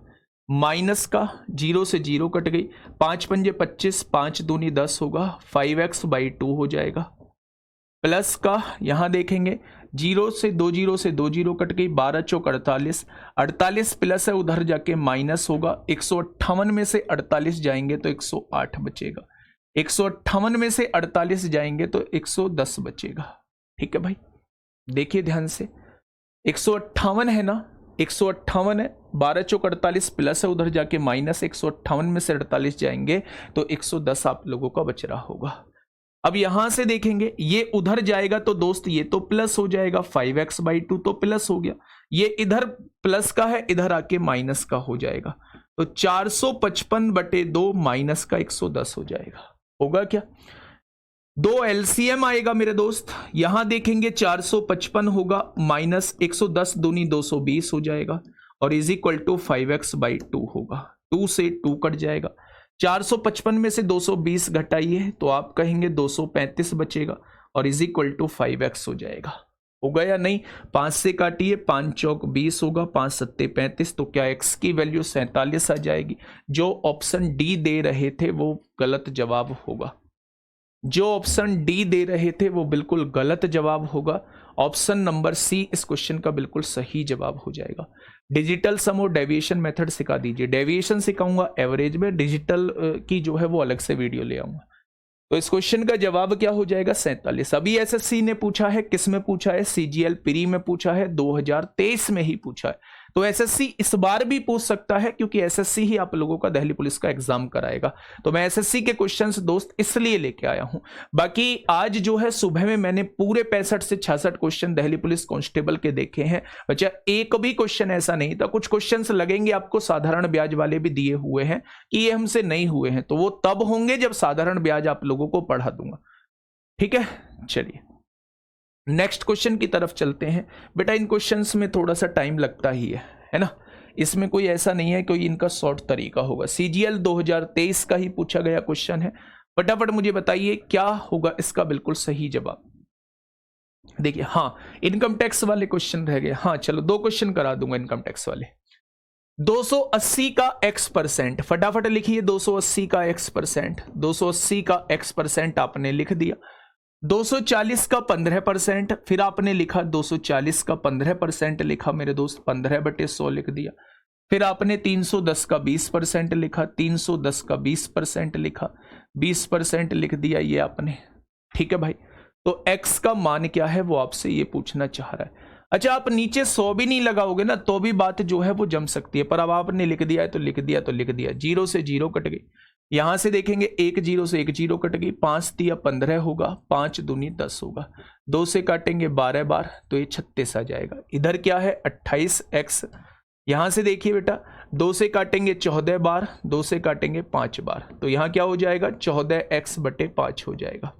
माइनस का 0 से 0 कट गई, 5 पंजे 25, 5 दूनी 10 होगा, 5x/2 हो जाएगा। प्लस का यहां देखेंगे 0 से 2 0 कट गई, 12 चौक 48, 48 प्लस है उधर जाके माइनस होगा, 158 में से 48 जाएंगे तो 108 बचेगा, 158 में से 48 जाएंगे तो 110 बचेगा। ठीक है भाई, देखिए ध्यान से, 158 है ना, 158 है, 12 चौक 48 प्लस है उधर जाके माइनस, 158 में से 48 जाएंगे तो 110 आप लोगों का बच रहा होगा। अब यहां से देखेंगे ये उधर जाएगा तो दोस्त ये तो प्लस हो जाएगा, 5x/2 तो प्लस हो गया, ये इधर प्लस का है इधर आके माइनस का हो जाएगा, तो 455 बटे 2 माइनस का 110 हो जाएगा। होगा क्या, 2 एलसीएम आएगा मेरे दोस्त, यहां देखेंगे 455 होगा माइनस 110 दूनी 220 हो जाएगा, और इज इक्वल टू 5x/2 होगा, 2 से 2 कट जाएगा, 455 में से 220 घटाइए तो आप कहेंगे 235 बचेगा, और इज इक्वल टू 5x हो जाएगा। होगा या नहीं, 5 से काटिए, 5 चौक 20 होगा, 5 सत्ते 35, तो क्या x की वैल्यू 47 आ जाएगी। जो ऑप्शन डी दे रहे थे वो गलत जवाब होगा, जो ऑप्शन डी दे रहे थे वो बिल्कुल गलत जवाब होगा। ऑप्शन नंबर सी इस क्वेश्चन का बिल्कुल सही जवाब हो जाएगा। डिजिटल सम और डेविएशन मेथड सिखा दीजिए, डेविएशन सिखाऊंगा, एवरेज में डिजिटल की जो है वो अलग से वीडियो ले आऊंगा। तो इस क्वेश्चन का जवाब क्या हो जाएगा, 47। अभी एसएससी ने पूछा है, किस में पूछा है, सीजीएल प्री में पूछा है, 2023 में ही पूछा है। तो एसएससी इस बार भी पूछ सकता है क्योंकि एसएससी ही आप लोगों का दिल्ली पुलिस का एग्जाम कराएगा। तो मैं एसएससी के क्वेश्चंस दोस्त इसलिए लेके आया हूं। बाकी आज जो है सुबह में मैंने पूरे 65 से 66 क्वेश्चन दिल्ली पुलिस कांस्टेबल के देखे हैं। बच्चा एक भी क्वेश्चन ऐसा नहीं था, कुछ क्वेश्चंस लगेंगे आपको साधारण ब्याज वाले भी दिए हुए हैं कि ये हमसे नहीं हुए हैं, तो वो तब होंगे जब साधारण ब्याज आप लोगों को पढ़ा दूंगा। ठीक है, चलिए नेक्स्ट क्वेश्चन की तरफ चलते हैं। बेटा इन क्वेश्चंस में थोड़ा सा टाइम लगता ही है ना, इसमें कोई ऐसा नहीं है कोई इनका शॉर्ट तरीका होगा। सीजीएल 2023 का ही पूछा गया क्वेश्चन है। फटाफट मुझे बताइए क्या होगा इसका बिल्कुल सही जवाब। देखिए हाँ, इनकम टैक्स वाले क्वेश्चन रह गए। हाँ चलो 2 क्वेश्चन करा दूंगा इनकम टैक्स वाले। 280 का x%, फटाफट लिखिए 280 का x%, 280 का x% आपने लिख दिया। 240 का 15%, फिर आपने लिखा 240 का 15% लिखा मेरे दोस्त, 15/100 लिख दिया। फिर आपने 310 का 20% लिखा, 310 का 20% लिखा, 20% लिख दिया ये आपने। ठीक है भाई, तो x का मान क्या है वो आपसे ये पूछना चाह रहा है। अच्छा आप नीचे 100 भी नहीं लगाओगे ना तो भी बात जो है वो जम सकती है, पर अब आपने लिख दिया है तो लिख दिया तो लिख दिया। 0 से 0 कट गई, यहां से देखेंगे 1 0 से 1 0 कट गई, 5 तिया 15 होगा, 5 दूनी 10 होगा, 2 से काटेंगे 12 बार तो ये 36 आ जाएगा। इधर क्या है 28x, यहां से देखिए बेटा 2 से काटेंगे 14 बार, 2 से काटेंगे 5 बार, तो यहां क्या हो जाएगा 14x/5 हो जाएगा।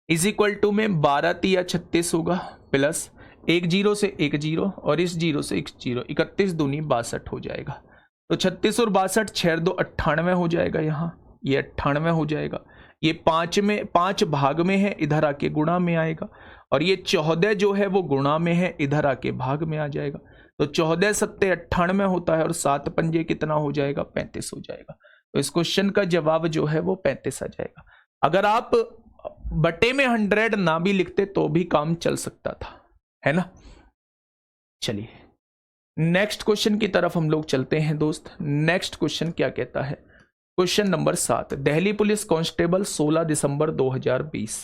इज इक्वल टू में 12 तिया 36 होगा, प्लस 1 0 से 1 0 और इस 0 से 1 0, 31 दूनी 62 हो जाएगा। तो 36 और 62 6 2 98 हो जाएगा, यहाँ ये 98 हो जाएगा। ये 5 भाग में है, इधर आके गुणा में आएगा, और ये 14 जो है वो गुणा में है, इधर आके भाग में आ जाएगा। तो 14 सत्ते 98 होता है, और 7 पंजे कितना हो जाएगा 35 हो जाएगा। तो इस क्वेश्चन का जवाब जो है वो 35 आ जाएगा। अगर आप बटे में 100 ना भी लिखते तो भी काम चल सकता था, है ना। चलिए नेक्स्ट क्वेश्चन की तरफ हम लोग चलते हैं दोस्त। नेक्स्ट क्वेश्चन क्या कहता है, question number 7, Delhi police constable 16 दिसंबर 2020।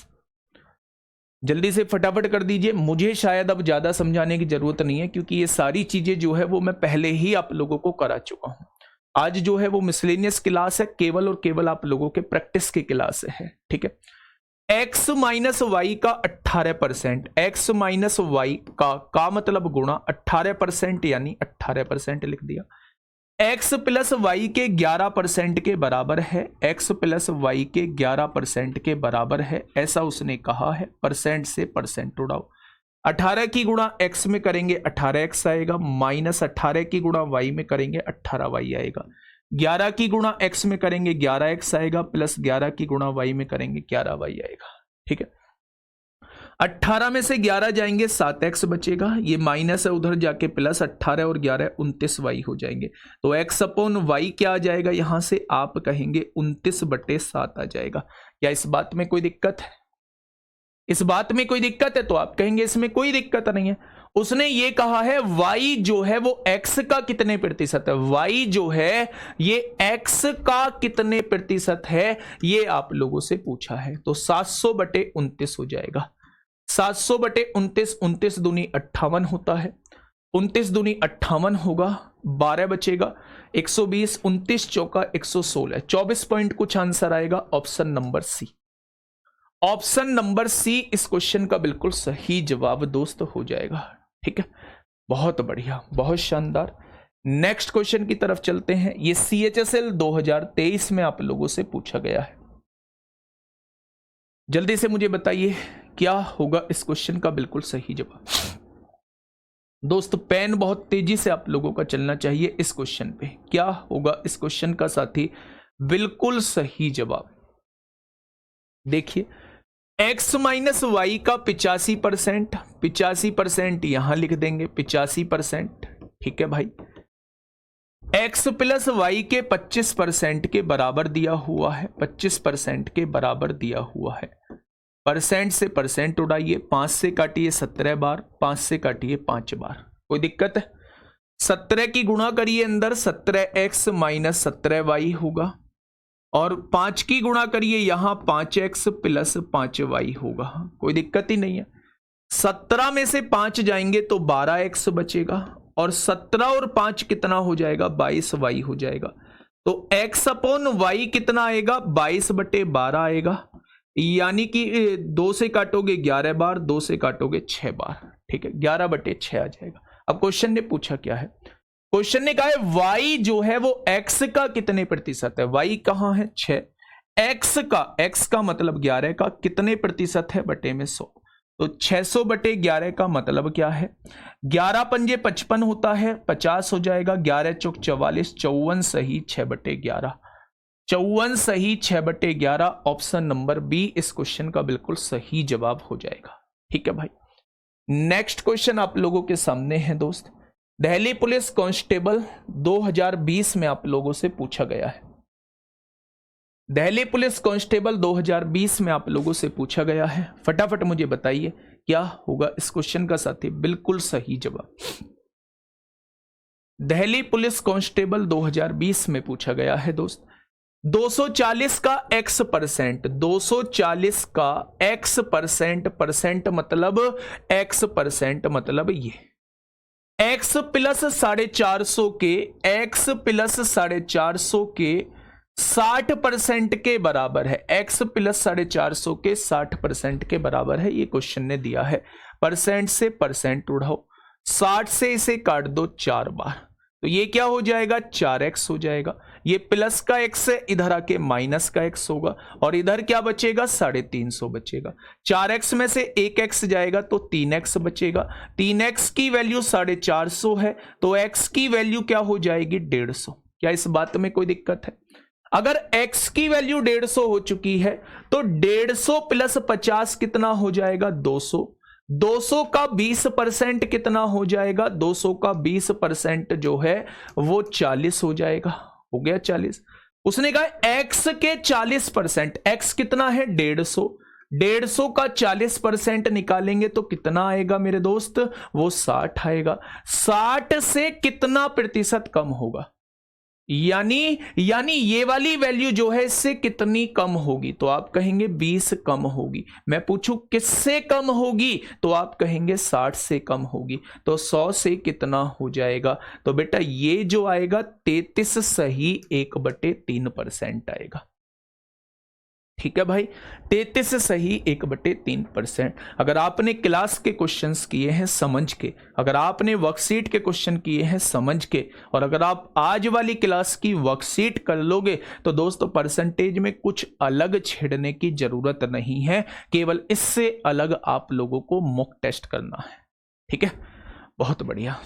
जल्दी से फटाफट कर दीजिए। मुझे शायद अब ज्यादा समझाने की जरूरत नहीं है, क्योंकि ये सारी चीजें जो है वो मैं पहले ही आप लोगों को करा चुका हूं। आज जो है वो मिसलेनियस क्लास है, केवल और केवल आप लोगों के प्रैक्टिस की क्लास है, ठीक है। x माइनस वाई का 18%, x माइनस वाई का मतलब गुणा 18%, यानी 18% लिख दिया। x प्लस वाई के 11% के बराबर है, x प्लस वाई के 11% के बराबर है, ऐसा उसने कहा है। परसेंट से परसेंट उड़ाओ। 18 की गुणा x में करेंगे 18x आएगा, माइनस 18 की गुणा y में करेंगे 18y आएगा। 11 की गुणा x में करेंगे 11x आएगा, प्लस 11 की गुणा y में करेंगे 11y आएगा, ठीक है। 18 में से 11 जाएंगे 7x बचेगा, ये माइनस है उधर जाके प्लस, 18 और 11 29y हो जाएंगे। तो x अपॉन y क्या आ जाएगा, यहां से आप कहेंगे 29/7 आ जाएगा। क्या इस बात में कोई दिक्कत है? इस बात में कोई दिक्कत है तो आप कहेंगे इसमें कोई दिक्कत नहीं है। उसने ये कहा है y जो है वो x का कितने प्रतिशत है, y जो है ये x का कितने प्रतिशत है, ये आप लोगों से पूछा है। तो 700/29 हो जाएगा। 700/29, 29 दूनी 58 होता है, 29 दूनी 58 होगा, 12 बचेगा, 120, 29 चौका 116, 24 पॉइंट कुछ आंसर आएगा। Option number C, option number C इस क्वेश्चन का बिल्कुल सही जवाब दोस्त हो जाएगा, ठीक है। बहुत बढ़िया, बहुत शानदार। नेक्स्ट क्वेश्चन की तरफ चलते हैं। ये CHSL 2023 में आप लोगों से पूछा गया है। जल्दी से मुझे बताइए क्या होगा इस क्वेश्चन का बिल्कुल सही जवाब। दोस्त पेन बहुत तेजी से आप लोगों का चलना चाहिए इस क्वेश्चन पे। क्या होगा इस क्वेश्चन का साथी बिल्कुल सही जवाब? देखिए, x माइनस वाई का 85%, 85% यहां लिख देंगे 85%, ठीक है भाई। x प्लस वाई के 25% के बराबर दिया हुआ है, 25% के बराबर दिया हुआ है। परसेंट से परसेंट उड़ाइए, 5 से काटिए 17 बार, 5 से काटिए 5 बार, कोई दिक्कत है? 17 की गुणा करिए अंदर, 17x माइनस 17y होगा, और 5 की गुणा करिए यहां 5x प्लस 5y होगा, कोई दिक्कत ही नहीं है। 17 में से 5 जाएंगे तो 12x बचेगा, और 17 और 5 कितना हो जाएगा, 22y हो जाएगा। तो x अपॉन y कितना आएगा, 22/12 आएगा, यानी कि 2 से काटोगे 11 बार, 2 से काटोगे 6 बार, ठीक है, 11/6 आ जाएगा। अब क्वेश्चन ने पूछा क्या है, क्वेश्चन ने कहा है y जो है वो x का कितने प्रतिशत है। y कहां है, 6, x का मतलब 11 का कितने प्रतिशत है, बटे में 100। तो 600/11 का मतलब क्या है, 11 पंजे 55 होता है, 50 हो जाएगा, 11 चौक 44, 54 सही 6/11, 54 सही 6/11। ऑप्शन नंबर बी इस क्वेश्चन का बिल्कुल सही जवाब हो जाएगा, ठीक है भाई। नेक्स्ट क्वेश्चन आप लोगों के सामने है दोस्त। दिल्ली पुलिस कांस्टेबल 2020 में आप लोगों से पूछा गया है। दिल्ली पुलिस कांस्टेबल 2020 में आप लोगों से पूछा गया है। फटाफट मुझे बताइए क्या होगा इस क्वेश्चन का साथी बिल्कुल सही जवाब। दिल्ली पुलिस कांस्टेबल 2020 में पूछा गया है दोस्त। 240 का x%, 240 का x%, परसेंट मतलब x% मतलब ये x प्लस 450 के, x प्लस 450 के 60% के बराबर है, x प्लस 450 के 60% के बराबर है। ये क्वेश्चन ने दिया है। परसेंट से परसेंट उड़ाओ, 60 से इसे काट दो 4 बार, तो ये क्या हो जाएगा, 4x हो जाएगा। ये प्लस का x है, इधर आके माइनस का x होगा, और इधर क्या बचेगा, 350 बचेगा। 4x में से 1x जाएगा तो 3x बचेगा। 3x की वैल्यू 450 है, तो x की वैल्यू क्या हो जाएगी, 150। क्या इस बात में कोई दिक्कत है? अगर x की वैल्यू 150 हो चुकी है तो 150 प्लस 50 कितना हो जाएगा, 200। 200 का 20% कितना हो जाएगा, 200 का 20% जो है वो 40 हो जाएगा, हो गया 40। उसने कहा x के 40%, x कितना है, 150, 150 का 40% निकालेंगे तो कितना आएगा मेरे दोस्त, वो 60 आएगा। 60 से कितना प्रतिशत कम होगा, यानी ये वाली वैल्यू जो है इससे कितनी कम होगी, तो आप कहेंगे 20 कम होगी। मैं पूछूं किससे कम होगी, तो आप कहेंगे 60 से कम होगी। तो 100 से कितना हो जाएगा, तो बेटा ये जो आएगा 33 सही 1/3% आएगा। ठीक है भाई, 33 सही 1/3%। अगर आपने क्लास के क्वेश्चंस किए हैं समझ के, अगर आपने वर्कशीट के क्वेश्चन किए हैं समझ के, और अगर आप आज वाली क्लास की वर्कशीट कर लोगे तो दोस्तों परसेंटेज में कुछ अलग छेड़ने की जरूरत नहीं है, केवल इससे अलग आप लोगों को मॉक टेस्ट करना है। ठीक है, बहुत बढ़िया।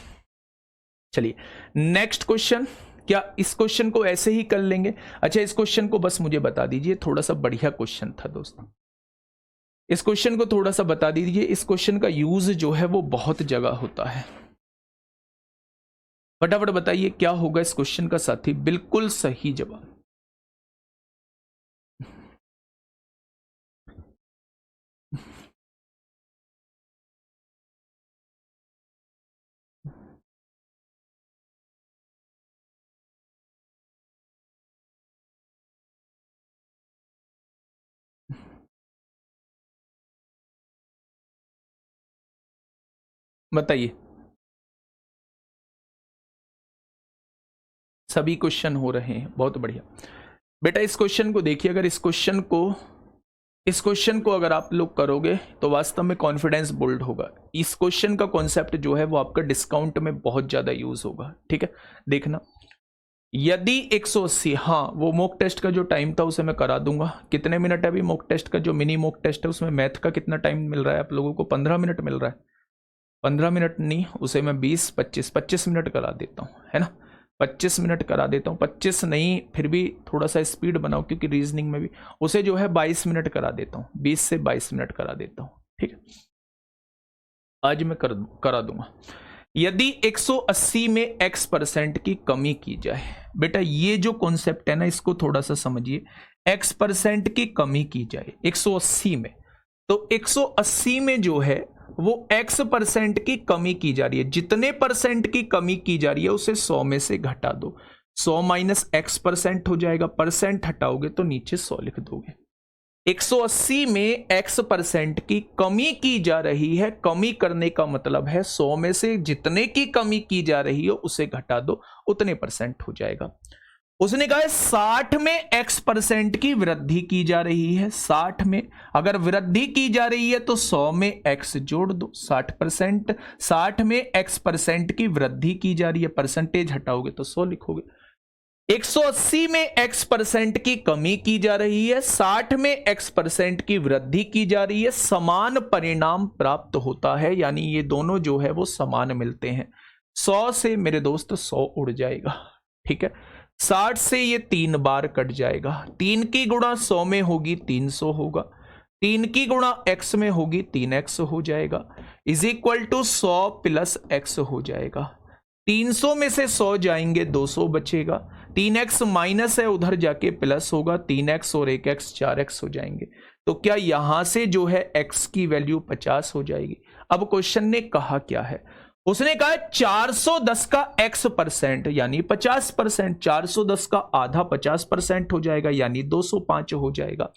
चलिए नेक्स्ट क्वेश्चन, क्या इस क्वेश्चन को ऐसे ही कर लेंगे? अच्छा, इस क्वेश्चन को बस मुझे बता दीजिए, थोड़ा सा बढ़िया क्वेश्चन था दोस्तों, इस क्वेश्चन को थोड़ा सा बता दीजिए। इस क्वेश्चन का यूज जो है वो बहुत जगह होता है। फटाफट बताइए क्या होगा इस क्वेश्चन का साथी? बिल्कुल सही जवाब। बताइए, सभी क्वेश्चन हो रहे हैं, बहुत बढ़िया। बेटा इस क्वेश्चन को देखिए, अगर इस क्वेश्चन को अगर आप लोग करोगे तो वास्तव में कॉन्फिडेंस बिल्ड होगा। इस क्वेश्चन का कॉन्सेप्ट जो है वो आपका डिस्काउंट में बहुत ज्यादा यूज होगा। ठीक है, देखना, यदि 180, हाँ वो मॉक टेस्ट का जो टाइम था उसे मैं करा दूंगा। कितने मिनट है अभी मॉक टेस्ट का, जो मिनी मॉक टेस्ट है उसमें मैथ का कितना टाइम मिल रहा है आप लोगों को? 15 मिनट मिल रहा है। 15 मिनट नहीं, उसे मैं 25 मिनट करा देता हूँ, है ना? 25 मिनट करा देता हूँ, 25 नहीं फिर भी थोड़ा सा स्पीड बनाओ क्योंकि रीजनिंग में भी, उसे जो है 22 मिनट करा देता हूँ, 20 से 22 मिनट करा देता हूँ। ठीक है, आज मैं करा दूंगा। यदि 180 में x% की कमी की जाए, बेटा ये जो कॉन्सेप्ट है ना इसको थोड़ा सा समझिए। x% की कमी की जाए 180 में, तो 180 में जो है वो x% की कमी की जा रही है। जितने परसेंट की कमी की जा रही है उसे 100 में से घटा दो। 100 माइनस x% हो जाएगा, परसेंट हटाओगे तो नीचे 100 लिख दोगे। 180 में x% की कमी की जा रही है, कमी करने का मतलब है 100 में से जितने की कमी की जा रही है उसे घटा दो, उतने परसेंट हो जाएगा। उसने कहा है 60 में x% की वृद्धि की जा रही है। 60 में अगर वृद्धि की जा रही है तो 100 में x जोड़ दो, 60%। 60 में x% की वृद्धि की जा रही है, परसेंटेज हटाओगे तो 100 लिखोगे। 180 में x% की कमी की जा रही है, 60 में x% की वृद्धि की जा रही है, समान परिणाम प्राप्त होता है, यानी ये दोनों जो है वो समान मिलते हैं। 100 से मेरे दोस्त 100 उड़ जाएगा। ठीक है, 60 से ये 3 बार कट जाएगा। 3 की गुणा 100 में होगी 300 होगा, 3 की गुणा x में होगी 3x हो जाएगा, is equal to 100 plus x हो जाएगा। 300 में से 100 जाएंगे 200 बचेगा, 3x माइनस है उधर जाके प्लस होगा, 3x और 1x 4x हो जाएंगे। तो क्या यहां से जो है x की वैल्यू 50 हो जाएगी। अब क्वेश्चन ने कहा क्या है, उसने कहा 410 का x% यानी 50%, 410 का आधा 50% हो जाएगा यानी 205 हो जाएगा।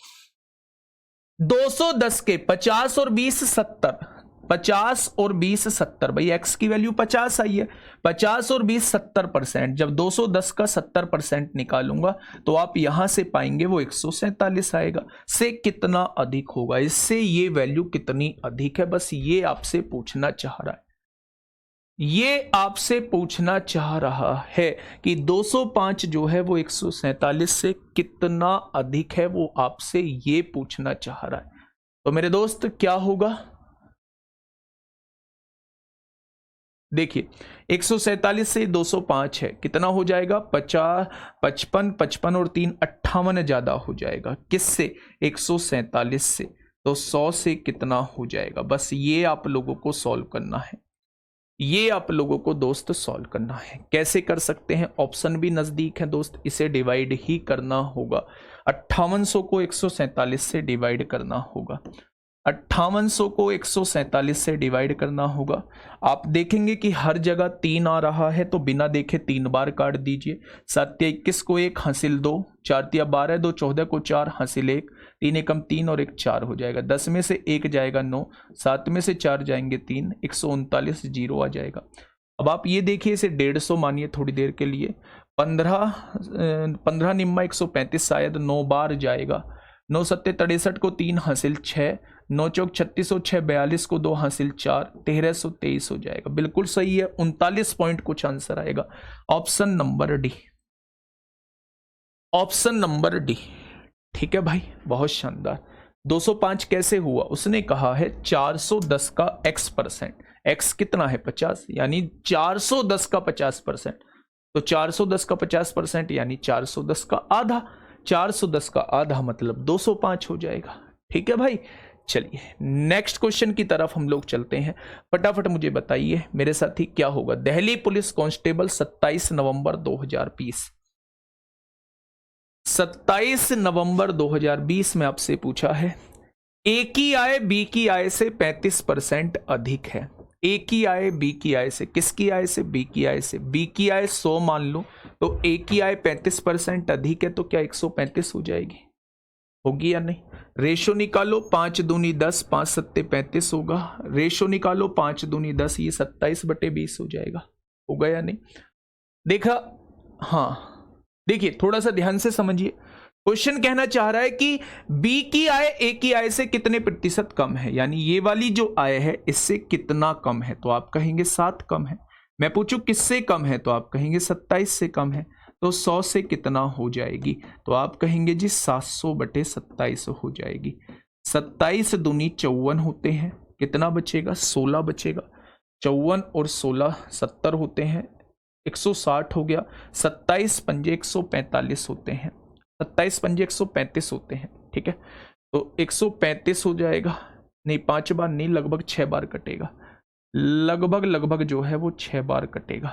210 के 50 और 20 70, 50 और 20 70, भाई x की वैल्यू 50 आई है, 50 और 20 70%। जब 210 का 70% निकालूंगा तो आप यहां से पाएंगे वो 147 आएगा। से कितना अधिक होगा, इससे ये वैल्यू कितनी अधिक है, बस ये आपसे पूछना चाह रहा है। ये आपसे पूछना चाह रहा है कि 205 जो है वो 147 से कितना अधिक है, वो आपसे ये पूछना चाह रहा है। तो मेरे दोस्त क्या होगा, देखिए 147 से 205 है, कितना हो जाएगा 50, 55, 55 और 3 58 ज्यादा हो जाएगा। किससे, 147 से। तो 100 से कितना हो जाएगा, बस ये आप लोगों को सॉल्व करना है, ये आप लोगों को दोस्त सॉल्व करना है। कैसे कर सकते हैं, ऑप्शन भी नजदीक है दोस्त, इसे डिवाइड ही करना होगा। 5800 को 147 से डिवाइड करना होगा। 5800 को 147 से डिवाइड करना होगा। आप देखेंगे कि हर जगह 3 आ रहा है, तो बिना देखे 3 बार काट दीजिए। 7 21 को 1 हासिल 2, 4 12 2 14 को 4 हासिल 1, 3 एकम 3 और 1 4 हो जाएगा। 10 में से 1 जाएगा 9, 7 में से 4 जाएंगे 3, 139 जीरो आ जाएगा। अब आप ये देखिए, इसे 150 मानिए थोड़ी देर के लिए। 15 निम्मा 135 शायद 9 बार जाएगा। 9 सत्ते 63 को 3 हासिल 6, 9 चौक 36 और 6 42 को 2 हासिल 4, 1323 हो जाएगा। बिल्कुल सही है, 39 पॉइंट कुछ आंसर आएगा। Option number D, option number D. ठीक है भाई, बहुत शानदार। 205 कैसे हुआ? उसने कहा है 410 का x%, x कितना है 50, यानी 410 का 50%। तो 410 का 50% यानी 410 का आधा, 410 का आधा मतलब 205 हो जाएगा। ठीक है भाई, चलिए नेक्स्ट क्वेश्चन की तरफ हम लोग चलते हैं। फटाफट मुझे बताइए मेरे साथी क्या होगा। दिल्ली पुलिस कांस्टेबल 27 नवंबर 2020, 27 नवंबर 2020 में आपसे पूछा है, ए की आय बी की आय से 35% अधिक है। ए की आय बी की आय से, किसकी आय से? बी की आय से। बी की आय 100 मान लो, तो ए की आय 35% अधिक है, तो क्या 135 हो जाएगी? होगी या नहीं? रेशो निकालो, 5 दूनी 10, 5 सत्ते 35 होगा। रेशो निकालो, 5 दूनी 10, ये 27/20 हो जाएगा। होगा या नहीं? देखा? हाँ, देखिए थोड़ा सा ध्यान से समझिए। क्वेश्चन कहना चाह रहा है कि बी की आय ए की आय से कितने प्रतिशत कम है, यानी ये वाली जो आय है इससे कितना कम है, तो आप कहेंगे 7 कम है। मैं पूछूं किससे कम है, तो आप कहेंगे 27 से कम है। तो 100 से कितना हो जाएगी, तो आप कहेंगे जी 700/27 हो जाएगी। 27 दूनी 54 होते हैं, कितना बचेगा? 16 बचेगा। 54 और 16 70 होते हैं, 160 हो गया। 27 पंजे 145 होते हैं, 27 पंजे 135 होते हैं। ठीक है, तो 135 हो जाएगा। नहीं, 5 बार नहीं, लगभग 6 बार कटेगा। लगभग जो है वो 6 बार कटेगा।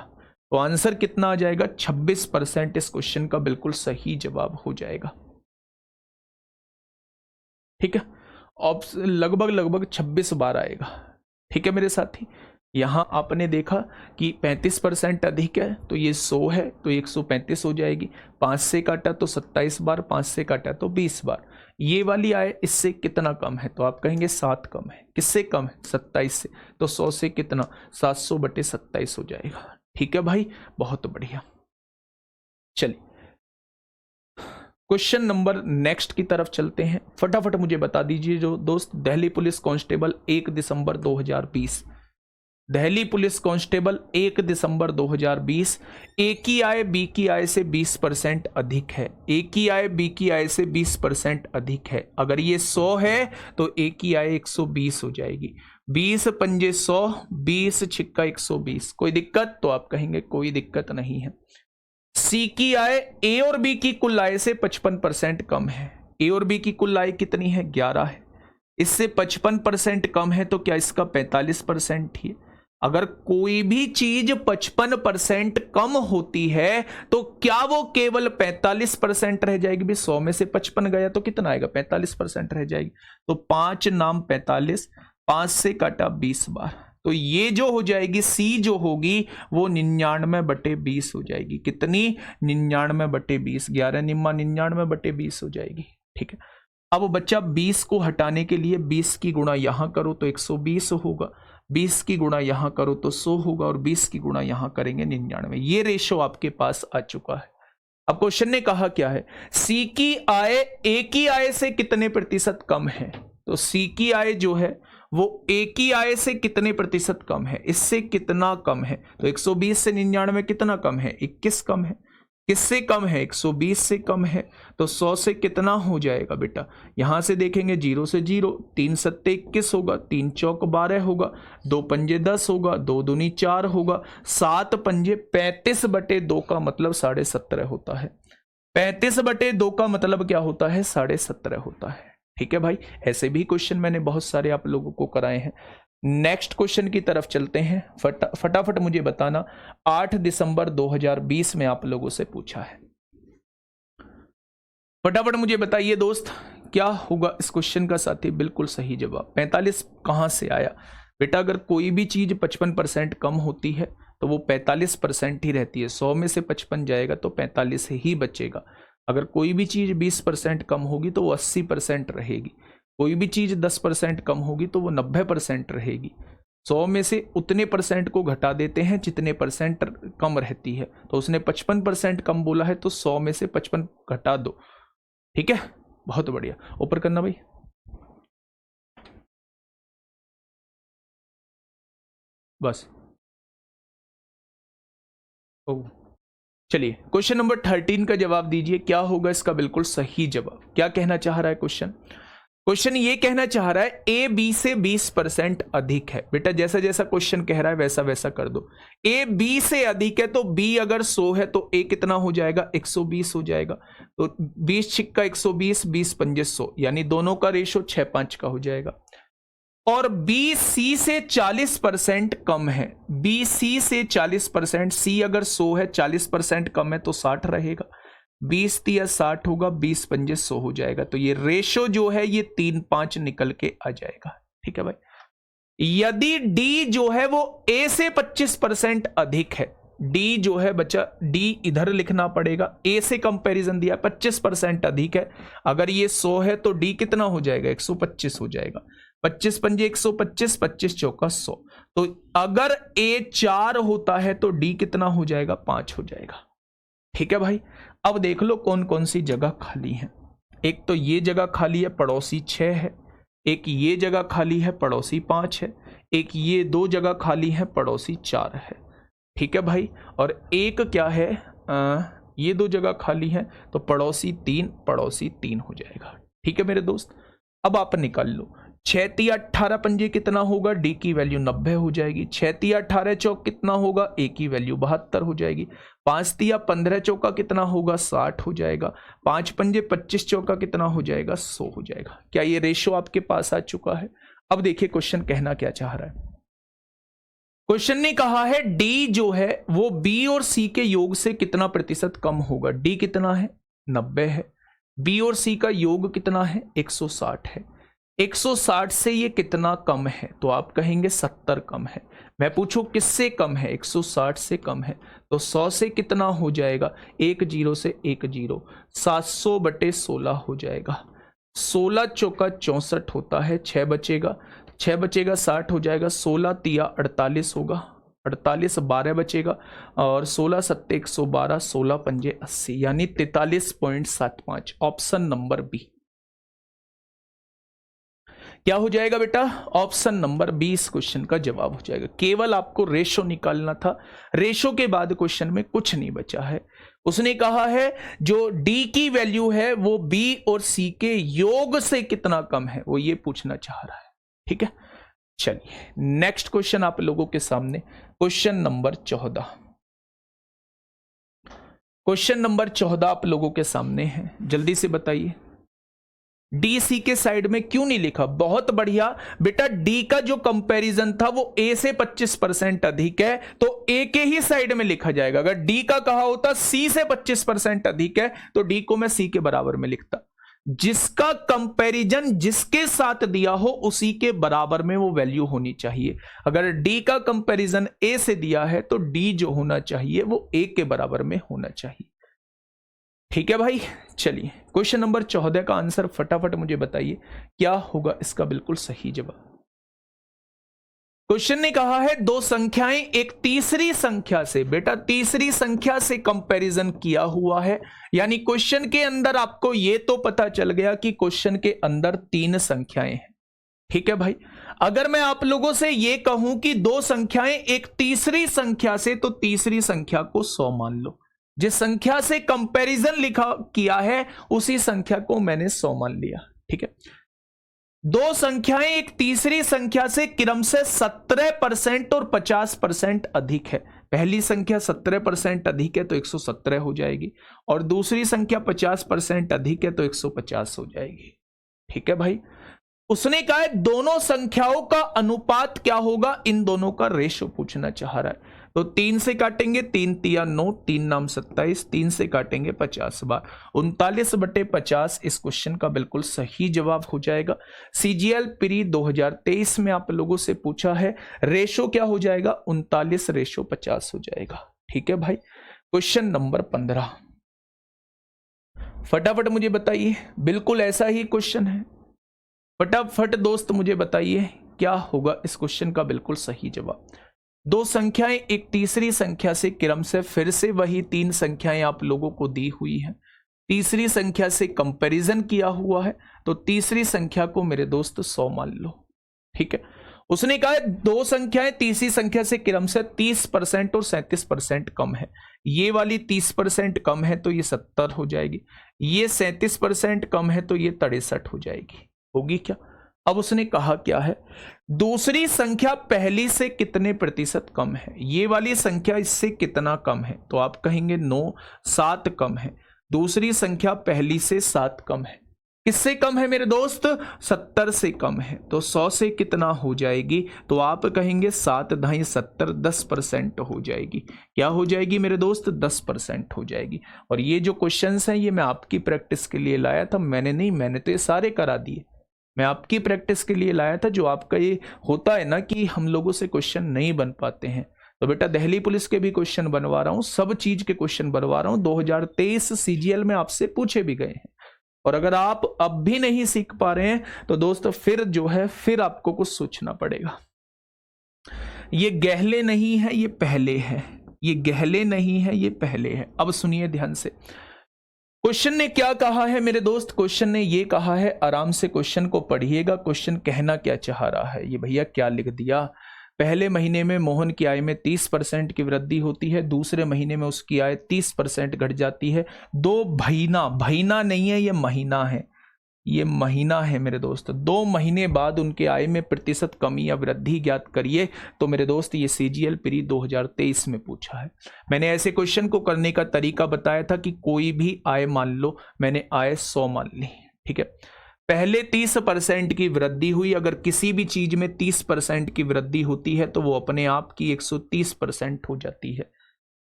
तो आंसर कितना आ जाएगा? 26% इस क्वेश्चन का बिल्कुल सही जवाब हो जाएगा। ठीक है, लगभग 26 बार आएगा। ठीक है मेरे साथी, यहां आपने देखा कि 35% अधिक है, तो ये 100 है, तो 135 हो जाएगी। 5 से काटा तो 27 बार, 5 से काटा तो 20 बार। ये वाली आय इससे कितना कम है, तो आप कहेंगे 7 कम है। किससे कम है? 27 से। तो 100 से कितना? 700/27 हो जाएगा। ठीक है भाई, बहुत बढ़िया। चलिए क्वेश्चन नंबर नेक्स्ट की तरफ चलते हैं। फटाफट मुझे बता दीजिए जो दोस्त, दिल्ली पुलिस कांस्टेबल 1 दिसंबर 2020, दिल्ली पुलिस कांस्टेबल 1 दिसंबर 2020, ए की आय बी की आय से 20% अधिक है। ए की आय बी की आय से 20% अधिक है। अगर ये 100 है तो ए की आय 120 हो जाएगी। 20 पंजे 100, 20 छिक्का 120। कोई दिक्कत? तो आप कहेंगे कोई दिक्कत नहीं है। सी की आय ए और बी की कुल आय से 55% कम है। ए और बी की कुल आय कितनी है? 11 है। इससे 55% कम है, तो क्या इसका 45% ही है? अगर कोई भी चीज 55% कम होती है तो क्या वो केवल 45% रह जाएगी? भी 100 में से 55 गया तो कितना आएगा? 45% रह जाएगी। तो 5 नाम 45, 5 से काटा 20 बार, तो ये जो हो जाएगी सी जो होगी वो 99/20 हो जाएगी। कितनी? 99/20। 11 निम्मा 99/20 हो जाएगी। ठीक है, अब बच्चा 20 को हटाने के लिए 20 की गुणा यहां करो तो 120 होगा, 20 की गुणा यहां करो तो 100 होगा, और 20 की गुणा यहां करेंगे 99। ये रेशो आपके पास आ चुका है। अब क्वेश्चन ने कहा क्या है? सी की आय ए की आय से कितने प्रतिशत कम है? तो सी की आय जो है वो ए की आय से कितने प्रतिशत कम है? इससे कितना कम है? तो 120 से 99 कितना कम है? 21 कम है। किससे कम है? 120 से कम है। तो 100 से कितना हो जाएगा बेटा? यहां से देखेंगे 0 से 0, 3 सत्ते 21 होगा, 3 चौक 12 होगा, 2 पंजे 10 होगा, 2 दूनी 4 होगा, 7 पंजे 35/2 का मतलब 17.5 होता है। 35/2 का मतलब क्या होता है? 17.5 होता है। ठीक है भाई, ऐसे भी क्वेश्चन मैंने बहुत सारे आप लोगों को कराए हैं। नेक्स्ट क्वेश्चन की तरफ चलते हैं। फटाफट मुझे बताना, 8 दिसंबर 2020 में आप लोगों से पूछा है। फटाफट मुझे बताइए दोस्त, क्या होगा इस क्वेश्चन का साथी? बिल्कुल सही जवाब। 45 कहां से आया बेटा? अगर कोई भी चीज 55% कम होती है तो वो 45% ही रहती है। 100 में से 55 जाएगा तो 45 ही बचेगा। अगर कोई भी चीज 20% कम होगी तो वो 80% रहेगी। कोई भी चीज 10% कम होगी तो वो 90% रहेगी। 100 में से उतने परसेंट को घटा देते हैं जितने परसेंट कम रहती है। तो उसने 55% कम बोला है तो 100 में से 55 घटा दो। ठीक है, बहुत बढ़िया। ऊपर करना भाई। बस ओ, चलिए क्वेश्चन नंबर 13 का जवाब दीजिए। क्या होगा इसका बिल्कुल सही जवाब? क्या कहना चाह रहा है क्वेश्चन? क्वेश्चन ये कहना चाह रहा है ए बी से 20% अधिक है। बेटा जैसा जैसा क्वेश्चन कह रहा है वैसा वैसा कर दो। ए बी से अधिक है तो बी अगर 100 है तो ए कितना हो जाएगा? 120 हो जाएगा। तो 20 छिक्का 120, 20 पंजे 100, यानी दोनों का रेशो 6-5 का हो जाएगा। और बी सी से 40% कम है। बी सी से 40%, सी अगर 100 है 40% कम है तो 60 रहेगा। 20 तिया 60 होगा, 20 पंजे 100 हो जाएगा। तो ये रेशो जो है ये 3-5 निकल के आ जाएगा। ठीक है भाई। यदि डी जो है वो ए से 25% अधिक है, डी जो है बच्चा, डी इधर लिखना पड़ेगा। ए से कंपैरिजन दिया 25% अधिक है। अगर ये 100 है तो डी कितना हो जाएगा? 125 हो जाएगा। 25 पंजे 125, 25 चौका 100। तो अगर ए 4 होता है तो डी कितना हो जाएगा? 5 हो जाएगा। ठीक है भाई। अब देख लो कौन कौन सी जगह खाली है। एक तो ये जगह खाली है, पड़ोसी 6 है। एक ये जगह खाली है, पड़ोसी 5 है। एक ये 2 जगह खाली है, पड़ोसी 4 है। ठीक है भाई। और एक क्या है, ये 2 जगह खाली है तो पड़ोसी 3, पड़ोसी 3 हो जाएगा। ठीक है मेरे दोस्त। अब आप निकाल लो। 6 तिया 18 पंजे कितना होगा? डी की वैल्यू 90 हो जाएगी। 6 तिया 18 चौक कितना होगा? ए की वैल्यू 72 हो जाएगी। 5 तिया 15 चौका कितना होगा? 60 हो जाएगा। 5 पंजे 25 चौका कितना हो जाएगा? 100 हो जाएगा। क्या ये रेशो आपके पास आ चुका है? अब देखिए क्वेश्चन कहना क्या चाह रहा है। क्वेश्चन ने कहा है डी जो है वो बी और सी के योग से कितना प्रतिशत कम होगा? डी कितना है? 90 है। बी और सी का योग कितना है? 160 है। 160 से ये कितना कम है? तो आप कहेंगे 70 कम है। मैं पूछूं किससे कम है? 160 से कम है। तो 100 से कितना हो जाएगा? 1 0 से 1 0, 700/16 हो जाएगा। 16 चौका 64 होता है। 6 बचेगा, 6 बचेगा 60 हो जाएगा। 16 तिया 48 होगा, 48 12 बचेगा। और 16 सत्ते 112, 16 पंजे 80, यानी 43.75। ऑप्शन नंबर बी क्या हो जाएगा बेटा? ऑप्शन नंबर 20 क्वेश्चन का जवाब हो जाएगा। केवल आपको रेशो निकालना था। रेशो के बाद क्वेश्चन में कुछ नहीं बचा है। उसने कहा है जो डी की वैल्यू है वो बी और सी के योग से कितना कम है, वो ये पूछना चाह रहा है। ठीक है, चलिए नेक्स्ट क्वेश्चन आप लोगों के सामने। Question number 14। क्वेश्चन नंबर 14 आप लोगों के सामने है। जल्दी से बताइए डी सी के साइड में क्यों नहीं लिखा? बहुत बढ़िया बेटा। डी का जो कंपैरिजन था वो ए से 25% अधिक है तो ए के ही साइड में लिखा जाएगा। अगर डी का कहा होता सी से 25% अधिक है तो डी को मैं सी के बराबर में लिखता। जिसका कंपैरिजन जिसके साथ दिया हो उसी के बराबर में वो वैल्यू होनी चाहिए। अगर डी का कंपैरिजन ए से दिया है तो डी जो होना चाहिए वो ए के बराबर में होना चाहिए। ठीक है भाई। चलिए क्वेश्चन नंबर 14 का आंसर फटाफट मुझे बताइए क्या होगा इसका बिल्कुल सही जवाब। क्वेश्चन ने कहा है दो संख्याएं एक तीसरी संख्या से, बेटा तीसरी संख्या से कंपैरिजन किया हुआ है। यानी क्वेश्चन के अंदर आपको यह तो पता चल गया कि क्वेश्चन के अंदर 3 संख्याएं हैं। ठीक है भाई। अगर मैं आप लोगों से यह कहूं कि दो संख्याएं एक तीसरी संख्या से, तो तीसरी संख्या को 100 मान लो। जिस संख्या से कंपैरिजन लिखा किया है उसी संख्या को मैंने 100 मान लिया। ठीक है। दो संख्याएं एक तीसरी संख्या से क्रमशः 17% और 50% अधिक है। पहली संख्या 17% अधिक है तो 117 हो जाएगी और दूसरी संख्या 50% अधिक है तो 150 हो जाएगी। ठीक है भाई। उसने कहा है दोनों संख्याओं का अनुपात क्या होगा, इन दोनों का रेशो पूछना चाह रहा है। तो 3 से काटेंगे, 3 तिया 9, 3 नाम 27, 3 से काटेंगे 50 बार, 39/50 इस क्वेश्चन का बिल्कुल सही जवाब हो जाएगा। सीजीएल प्री 2023 में आप लोगों से पूछा है, रेशो क्या हो जाएगा, 39/50 हो जाएगा। ठीक है भाई। क्वेश्चन नंबर 15 फटाफट मुझे बताइए, बिल्कुल ऐसा ही क्वेश्चन है, फटाफट दोस्त मुझे बताइए क्या होगा इस क्वेश्चन का बिल्कुल सही जवाब। दो संख्याएं एक तीसरी संख्या से क्रम से फिर से वही 3 संख्याएं आप लोगों को दी हुई हैं, तीसरी संख्या से कंपैरिजन किया हुआ है, तो तीसरी संख्या को मेरे दोस्त 100 मान लो। ठीक है, उसने कहा है 2 संख्याएं तीसरी संख्या से क्रम से 30% और 37% कम है, ये वाली 30% कम है तो ये 70 हो जाएगी, ये 37% कम है तो ये 63 हो जाएगी, होगी क्या। अब उसने कहा क्या है, दूसरी संख्या पहली से कितने प्रतिशत कम है, ये वाली संख्या इससे कितना कम है, तो आप कहेंगे 9, 7 कम है। दूसरी संख्या पहली से 7 कम है, किससे कम है मेरे दोस्त, 70 से कम है, तो 100 से कितना हो जाएगी, तो आप कहेंगे 7 × 70 10% हो जाएगी। क्या हो जाएगी मेरे दोस्त, 10% हो जाएगी। और ये जो क्वेश्चंस हैं ये मैं आपकी प्रैक्टिस के लिए लाया था, मैंने तो ये सारे करा दिए, मैं आपकी प्रैक्टिस के लिए लाया था। जो आपका ये होता है ना कि हम लोगों से क्वेश्चन नहीं बन पाते हैं, तो बेटा दिल्ली पुलिस के भी क्वेश्चन बनवा रहा हूँ, सब चीज के क्वेश्चन बनवा रहा हूँ, 2023 सीजीएल में आपसे पूछे भी गए हैं। और अगर आप अब भी नहीं सीख पा रहे हैं तो दोस्तों फिर जो है फिर आपको कुछ सोचना पड़ेगा। ये गहले नहीं है, ये पहले है, ये गहले नहीं है, ये पहले है। अब सुनिए ध्यान से, क्वेश्चन ने क्या कहा है मेरे दोस्त, क्वेश्चन ने ये कहा है, आराम से क्वेश्चन को पढ़िएगा, क्वेश्चन कहना क्या चाह रहा है। ये भैया क्या लिख दिया, पहले महीने में मोहन की आय में 30% की वृद्धि होती है, दूसरे महीने में उसकी आय 30% घट जाती है। दो महीना, महीना नहीं है ये महीना है, ये महीना है मेरे दोस्त, 2 महीने बाद उनके आय में प्रतिशत कमी या वृद्धि ज्ञात करिए। तो मेरे दोस्त ये सीजीएल प्री 2023 में पूछा है। मैंने ऐसे क्वेश्चन को करने का तरीका बताया था कि कोई भी आय मान लो, मैंने आय 100 मान ली, ठीक है, पहले 30% की वृद्धि हुई, अगर किसी भी चीज में 30% की वृद्धि होती है तो वो अपने आप की 130% हो जाती है।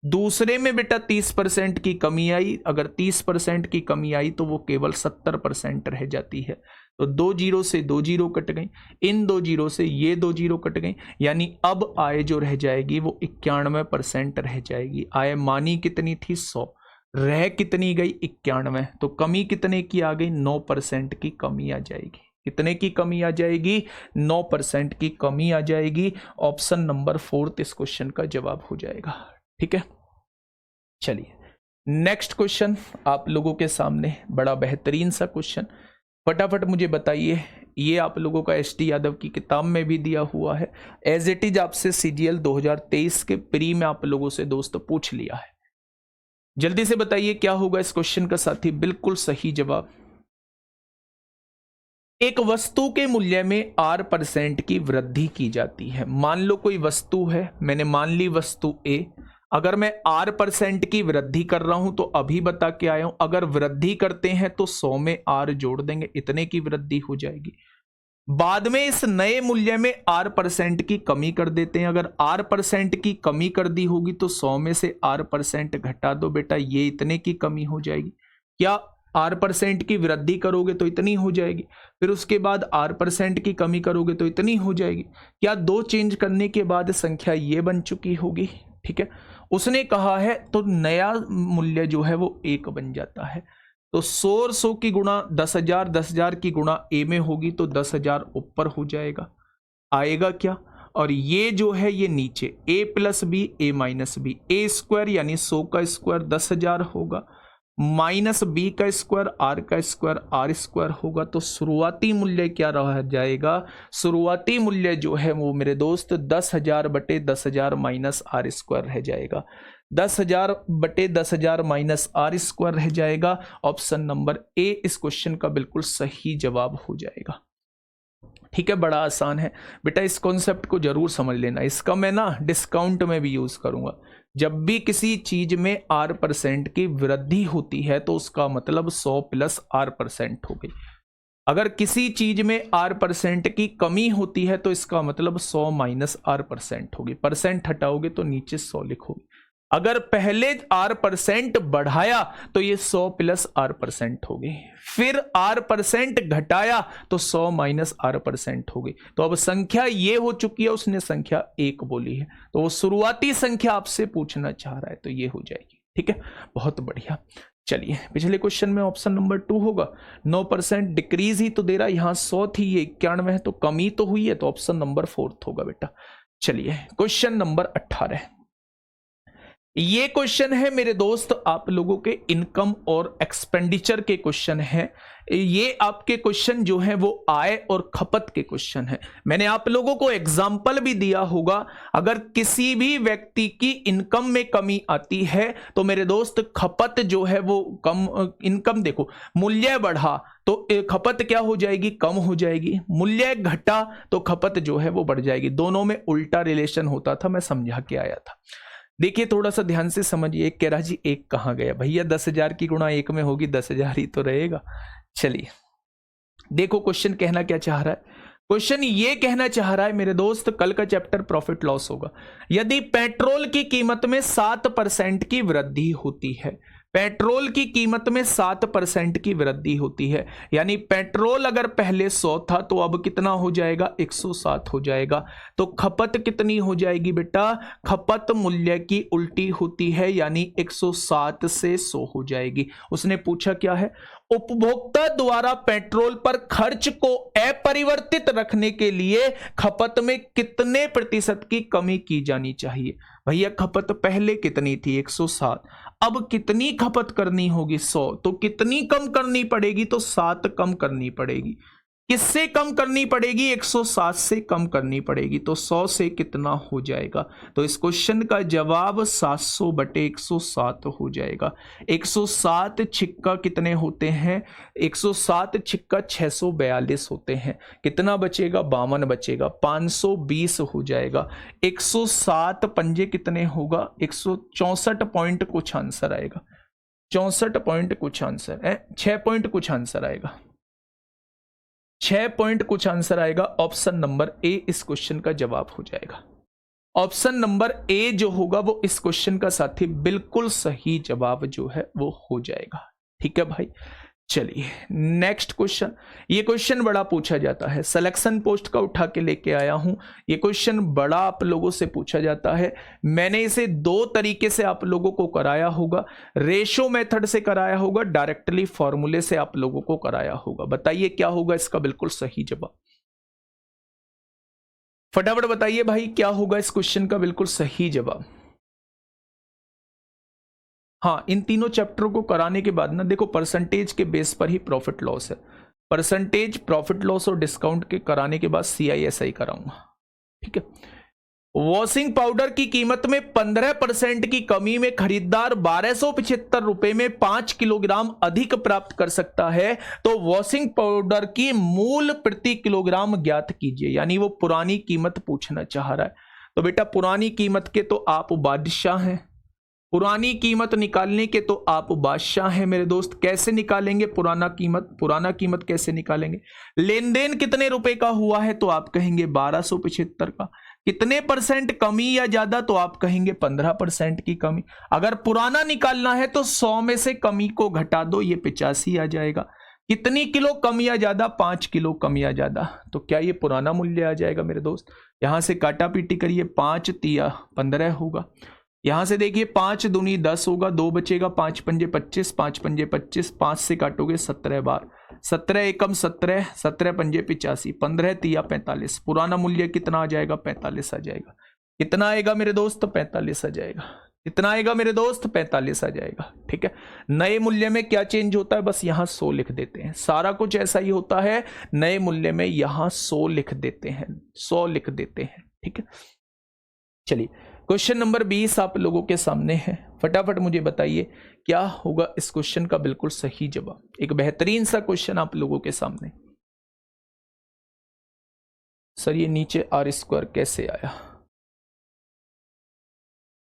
दूसरे में बेटा 30% की कमी आई, अगर 30% की कमी आई तो वो केवल 70% रह जाती है। तो 2 जीरो से 2 जीरो कट गई, इन 2 जीरो से ये 2 जीरो कट गई, यानी अब आय जो रह जाएगी वो 91% रह जाएगी। आय मानी कितनी थी 100, रह कितनी गई 91, तो कमी कितने की आ गई 9% की कमी आ जाएगी। कितने की कमी आ जाएगी, 9% की कमी आ जाएगी। ऑप्शन नंबर 4 इस क्वेश्चन का जवाब हो जाएगा। ठीक है, चलिए नेक्स्ट क्वेश्चन आप लोगों के सामने, बड़ा बेहतरीन सा क्वेश्चन, फटाफट मुझे बताइए। ये आप लोगों का एसटी यादव की किताब में भी दिया हुआ है, एज इट इज आपसे सीजीएल 2023 के प्री में आप लोगों से दोस्तों पूछ लिया है। जल्दी से बताइए क्या होगा इस क्वेश्चन का साथी, बिल्कुल सही जवाब। एक वस्तु के मूल्य में R% की वृद्धि की जाती है। मान लो कोई वस्तु है, मैंने मान ली वस्तु A, अगर मैं R% की वृद्धि कर रहा हूं तो अभी बता के आया हूं, अगर वृद्धि करते हैं तो 100 में R जोड़ देंगे, इतने की वृद्धि हो जाएगी। बाद में इस नए मूल्य में R% की कमी कर देते हैं, अगर R% की कमी कर दी होगी तो 100 में से R% घटा दो बेटा, ये इतने की कमी हो जाएगी। क्या R% की वृद्धि करोगे तो इतनी हो जाएगी, फिर उसके बाद R% की कमी करोगे तो इतनी हो जाएगी। क्या 2 चेंज करने के बाद संख्या ये बन चुकी होगी। ठीक है, उसने कहा है तो नया मूल्य जो है वो 1 बन जाता है। तो 100 की गुणा 10,000, 10,000 की गुणा A में होगी तो 10,000 ऊपर हो जाएगा, आएगा क्या। और ये जो है ये नीचे A + B A - B, A² यानी 100 का स्क्वायर 10,000 होगा, माइनस B का स्क्वायर R का स्क्वायर R² होगा। तो शुरुआती मूल्य क्या रह जाएगा, शुरुआती मूल्य जो है वो मेरे दोस्त 10,000 बटे 10,000 माइनस R² रह जाएगा, 10,000 बटे 10,000 माइनस R² रह जाएगा। ऑप्शन नंबर A इस क्वेश्चन का बिल्कुल सही जवाब हो जाएगा। ठीक है, बड़ा आसान है बेटा, इस कॉन्सेप्ट को जरूर समझ लेना। इसका मैं ना डिस्काउंट में भी यूज करूंगा। जब भी किसी चीज में R% की वृद्धि होती है तो उसका मतलब 100 + R% हो गई। अगर किसी चीज में R% की कमी होती है तो इसका मतलब 100 माइनस R% होगी, परसेंट हटाओगे तो नीचे 100 लिखोगे। अगर पहले R% बढ़ाया तो ये 100 प्लस R% होगी, फिर R% घटाया तो 100 माइनस R% होगी। तो अब संख्या ये हो चुकी है, उसने संख्या 1 बोली है, तो वो शुरुआती संख्या आपसे पूछना चाह रहा है, तो ये हो जाएगी। ठीक है, बहुत बढ़िया। चलिए पिछले क्वेश्चन में ऑप्शन नंबर 2 होगा। 9% डिक्रीज ही तो दे रहा है, यहां 100 थी, ये 91 है, तो कमी तो हुई है, तो ऑप्शन नंबर 4 होगा बेटा। चलिए क्वेश्चन नंबर 18, ये क्वेश्चन है मेरे दोस्त आप लोगों के इनकम और एक्सपेंडिचर के क्वेश्चन है। ये आपके क्वेश्चन जो है वो आय और खपत के क्वेश्चन है। मैंने आप लोगों को एग्जाम्पल भी दिया होगा, अगर किसी भी व्यक्ति की इनकम में कमी आती है तो मेरे दोस्त खपत जो है वो कम, इनकम देखो मूल्य बढ़ा तो खपत क्या हो जाएगी, कम हो जाएगी, मूल्य घटा तो खपत जो है वो बढ़ जाएगी। दोनों में उल्टा रिलेशन होता था, मैं समझा के आया था। देखिए थोड़ा सा ध्यान से समझिए, कह रहा जी 1 कहां गया भैया, 10,000 की गुणा 1 में होगी, 10,000 ही तो रहेगा। चलिए देखो क्वेश्चन कहना क्या चाह रहा है, क्वेश्चन ये कहना चाह रहा है मेरे दोस्त, कल का चैप्टर प्रॉफिट लॉस होगा। यदि पेट्रोल की कीमत में 7% की वृद्धि होती है, पेट्रोल की कीमत में 7% की वृद्धि होती है, यानी पेट्रोल अगर पहले 100 था तो अब कितना हो जाएगा, 107 हो जाएगा। तो खपत कितनी हो जाएगी बेटा, खपत मूल्य की उल्टी होती है, यानी 107 से 100 हो जाएगी। उसने पूछा क्या है, उपभोक्ता द्वारा पेट्रोल पर खर्च को अपरिवर्तित रखने के लिए खपत में कितने प्रतिशत की कमी की जानी चाहिए। भैया खपत पहले कितनी थी, 107, अब कितनी खपत करनी होगी, 100, तो कितनी कम करनी पड़ेगी, तो 7 कम करनी पड़ेगी। किससे कम करनी पड़ेगी, 107 से कम करनी पड़ेगी, तो 100 से कितना हो जाएगा, तो इस क्वेश्चन का जवाब 700 बटे 107 हो जाएगा। 107 छिक्का कितने होते हैं, 107 छिक्का 642 होते हैं, कितना बचेगा, 52 बचेगा, 520 हो जाएगा। 107 पंजे कितने होगा, 164 पॉइंट कुछ आंसर आएगा, 64 पॉइंट कुछ आंसर है, 6 पॉइंट कुछ आंसर आएगा, 6 पॉइंट कुछ आंसर आएगा। ऑप्शन नंबर ए इस क्वेश्चन का जवाब हो जाएगा। ऑप्शन नंबर ए जो होगा वो इस क्वेश्चन का साथी बिल्कुल सही जवाब जो है वो हो जाएगा। ठीक है भाई, चलिए नेक्स्ट क्वेश्चन। ये क्वेश्चन बड़ा पूछा जाता है, सिलेक्शन पोस्ट का उठा के लेके आया हूं। ये क्वेश्चन बड़ा आप लोगों से पूछा जाता है। मैंने इसे 2 तरीके से आप लोगों को कराया होगा, रेशो मेथड से कराया होगा, डायरेक्टली फॉर्मूले से आप लोगों को कराया होगा। बताइए क्या होगा इसका बिल्कुल सही जवाब, फटाफट बताइए भाई क्या होगा इस क्वेश्चन का बिल्कुल सही जवाब। हाँ, इन तीनों चैप्टरों को कराने के बाद ना देखो परसेंटेज के बेस पर ही प्रॉफिट लॉस है, परसेंटेज प्रॉफिट लॉस और डिस्काउंट के कराने के बाद CISI कराऊंगा। ठीक है, वॉशिंग पाउडर की कीमत में 15% की कमी में खरीदार 1275 रुपए में 5 किलोग्राम अधिक प्राप्त कर सकता है, तो वॉशिंग पाउडर की मूल प्रति किलोग्राम ज्ञात कीजिए। यानी वो पुरानी कीमत पूछना चाह रहा है। तो बेटा पुरानी कीमत के तो आप बादशाह हैं, पुरानी कीमत निकालने के तो आप बादशाह हैं मेरे दोस्त। कैसे निकालेंगे पुराना कीमत, पुराना कीमत कैसे निकालेंगे, लेन देन कितने रुपए का हुआ है तो आप कहेंगे 1275 का, कितने परसेंट कमी या ज्यादा तो आप कहेंगे 15% की कमी। अगर पुराना निकालना है तो 100 में से कमी को घटा दो, ये 85 आ जाएगा। कितनी किलो कम या ज्यादा, 5 किलो कम या ज्यादा, तो क्या ये पुराना मूल्य आ जाएगा मेरे दोस्त। यहां से काटा पीटी करिए, 5 तिया 15 होगा, यहां से देखिए 5 दूनी 10 होगा, 2 बचेगा, 5 पंजे 25, 5 पंजे 25, 5 से काटोगे 17 बार, 17 एकम 17, 17 पंजे 85, 15 तिया 45, पुराना मूल्य कितना आ जाएगा, 45 आ जाएगा। कितना आएगा मेरे दोस्त, 45 आ जाएगा। कितना आएगा मेरे दोस्त, 45 आ जाएगा। ठीक है, नए मूल्य में क्या चेंज होता है, बस यहां 100 लिख देते हैं, सारा कुछ ऐसा ही होता है, नए मूल्य में यहां 100 लिख देते हैं, 100 लिख देते हैं। ठीक है, चलिए क्वेश्चन नंबर 20 आप लोगों के सामने है, फटाफट मुझे बताइए क्या होगा इस क्वेश्चन का बिल्कुल सही जवाब। एक बेहतरीन सा क्वेश्चन आप लोगों के सामने। सर ये नीचे R² कैसे आया,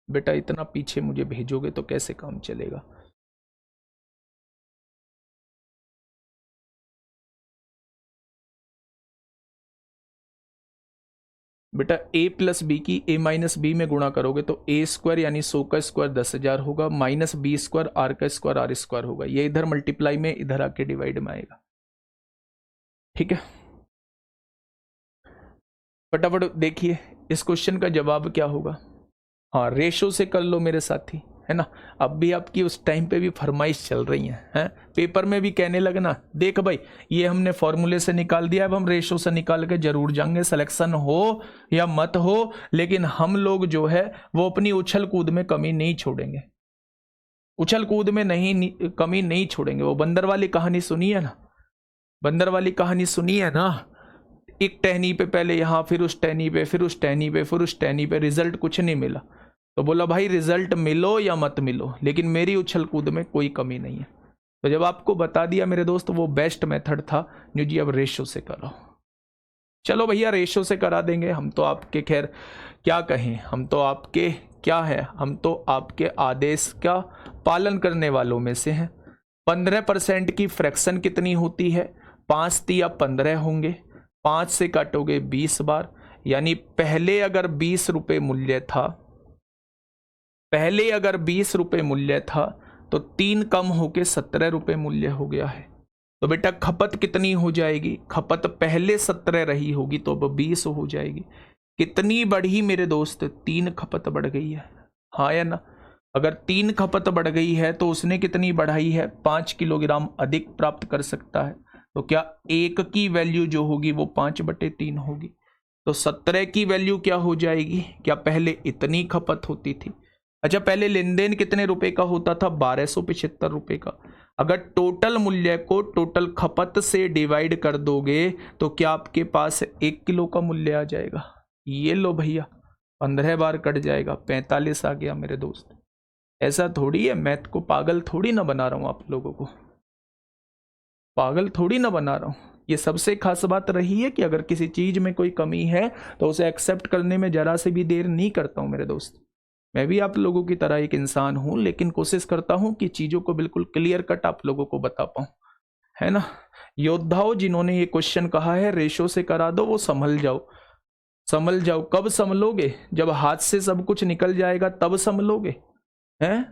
बेटा इतना पीछे मुझे भेजोगे तो कैसे काम चलेगा। बेटा a प्लस बी की a माइनस बी में गुणा करोगे तो a स्क्वायर यानी 100 का स्क्वायर 10,000 होगा, माइनस बी स्क्वायर r का स्क्वायर r स्क्वायर होगा। ये इधर मल्टीप्लाई में इधर आके डिवाइड में आएगा। ठीक है, फटाफट देखिए इस क्वेश्चन का जवाब क्या होगा। हाँ, रेशो से कर लो मेरे साथी, है ना। अब भी आपकी उस टाइम पे भी फरमाइश चल रही है, पेपर में भी कहने लगना देख भाई ये हमने फॉर्मूले से निकाल दिया, अब हम रेशो से निकाल के जरूर जाएंगे, सिलेक्शन हो या मत हो, लेकिन हम लोग जो है वो अपनी उछल कूद में कमी नहीं छोड़ेंगे, उछल कूद में कमी नहीं छोड़ेंगे। वो बंदर वाली कहानी सुनी है ना, बंदर वाली कहानी सुनी है ना, एक टहनी पे पहले यहाँ, फिर उस टहनी पे, फिर उस टहनी पे, फिर उस टहनी पे, रिजल्ट कुछ नहीं मिला, तो बोला भाई रिजल्ट मिलो या मत मिलो लेकिन मेरी उछल कूद में कोई कमी नहीं है। तो जब आपको बता दिया मेरे दोस्त वो बेस्ट मेथड था, न्यू जी अब रेशो से करो। चलो भैया रेशो से करा देंगे हम तो आपके, खैर क्या कहें, हम तो आपके क्या है, हम तो आपके आदेश का पालन करने वालों में से हैं। 15% की फ्रैक्शन कितनी होती है, 5 या 15 होंगे, 5 से काटोगे 20 बार, यानी पहले अगर 20 रुपये मूल्य था, पहले अगर 20 रुपये मूल्य था तो 3 कम होके 17 रुपये मूल्य हो गया है। तो बेटा खपत कितनी हो जाएगी, खपत पहले 17 रही होगी तो अब 20 हो जाएगी। कितनी बढ़ी मेरे दोस्त, 3 खपत बढ़ गई है, हाँ या ना। अगर 3 खपत बढ़ गई है तो उसने कितनी बढ़ाई है, 5 किलोग्राम अधिक प्राप्त कर सकता है। तो क्या 1 की वैल्यू जो होगी वो 5/3 होगी। तो 17 की वैल्यू क्या हो जाएगी, क्या पहले इतनी खपत होती थी। अच्छा पहले लेन देन कितने रुपए का होता था, 1275 रुपए का। अगर टोटल मूल्य को टोटल खपत से डिवाइड कर दोगे तो क्या आपके पास 1 किलो का मूल्य आ जाएगा। ये लो भैया 15 बार कट जाएगा, 45 आ गया मेरे दोस्त। ऐसा थोड़ी है, मैथ को पागल थोड़ी ना बना रहा हूं, आप लोगों को पागल थोड़ी ना बना रहा हूं। ये सबसे खास बात रही है कि अगर किसी चीज में कोई कमी है तो उसे एक्सेप्ट करने में जरा से भी देर नहीं करता हूं मेरे दोस्त। मैं भी आप लोगों की तरह एक इंसान हूं, लेकिन कोशिश करता हूं कि चीजों को बिल्कुल क्लियर कट आप लोगों को बता पाऊं, है ना। योद्धाओं जिन्होंने ये क्वेश्चन कहा है रेशो से करा दो, वो संभल जाओ, संभल जाओ। कब संभलोगे, जब हाथ से सब कुछ निकल जाएगा तब संभलोगे, हैं।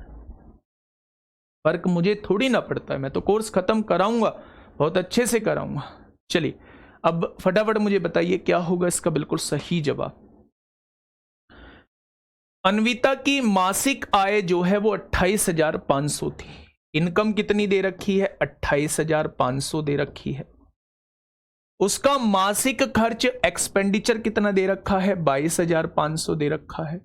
फर्क मुझे थोड़ी ना पड़ता है, मैं तो कोर्स खत्म कराऊंगा, बहुत अच्छे से कराऊंगा। चलिए अब फटाफट मुझे बताइए क्या होगा इसका बिल्कुल सही जवाब। अन्विता की मासिक आय जो है वो 28,500 थी। इनकम कितनी दे रखी है, 28,500 दे रखी है। उसका मासिक खर्च एक्सपेंडिचर कितना दे रखा है, 22,500 दे रखा है।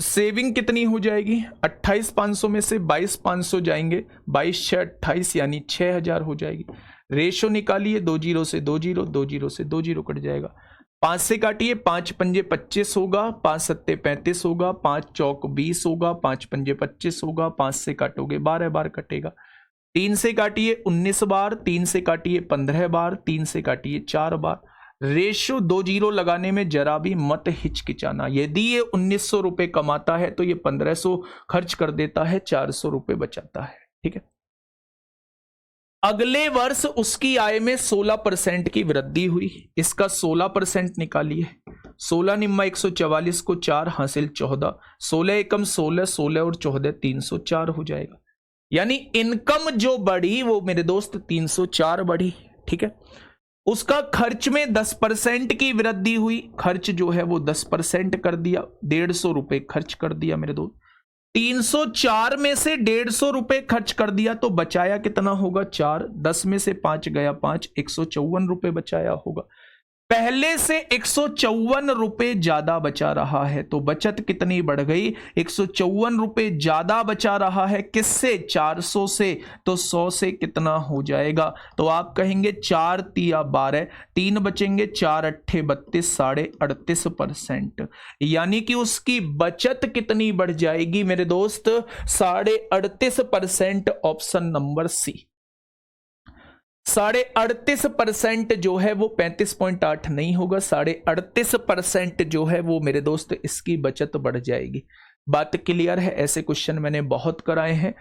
सेविंग कितनी हो जाएगी, 28,500 में से 22,500 जाएंगे, 22 6 28 यानी 6,000 हो जाएगी। रेशो निकालिए, 2 जीरो से 2 जीरो, 2 जीरो से 2 जीरो कट जाएगा। 5 से काटिए, 5 पंजे 25 होगा, 5 सत्ते 35 होगा, 5 चौक 20 होगा, 5 पंजे 25 होगा, 5 से काटोगे 12 बार कटेगा। 3 से काटिए 19 बार, 3 से काटिए 15 बार, 3 से काटिए 4 बार। रेशो 2 जीरो लगाने में जरा भी मत हिचकिचाना। यदि ये 1900 रुपए कमाता है तो ये 1500 खर्च कर देता है, 400 रुपए बचाता है, ठीक है। अगले वर्ष उसकी आय में 16% की वृद्धि हुई, इसका 16% निकालिए। 16 निम्मा 144 को 4 हासिल 14, 16 एकम 16, 16 और 14 304 हो जाएगा। यानी इनकम जो बढ़ी वो मेरे दोस्त 304 बढ़ी, ठीक है। उसका खर्च में 10% की वृद्धि हुई, खर्च जो है वो 10% कर दिया, 150 रुपए खर्च कर दिया मेरे दोस्त। 304 में से 150 रुपए खर्च कर दिया तो बचाया कितना होगा, 4। 10 में से 5 गया 5, 154 रुपए बचाया होगा। पहले से 154 रुपए ज्यादा बचा रहा है, तो बचत कितनी बढ़ गई, 154 रुपए ज्यादा बचा रहा है। किससे, 400 से, तो 100 से कितना हो जाएगा। तो आप कहेंगे 4 तिया 12, 3 बचेंगे, 4 अट्ठे 32, 38.5%। यानी कि उसकी बचत कितनी बढ़ जाएगी मेरे दोस्त, 38.5%। ऑप्शन नंबर सी, 38.5% जो है वो 35.8 नहीं होगा, 38.5% जो है वो मेरे दोस्त इसकी बचत बढ़ जाएगी। बात क्लियर है, ऐसे क्वेश्चन मैंने बहुत कराए हैं।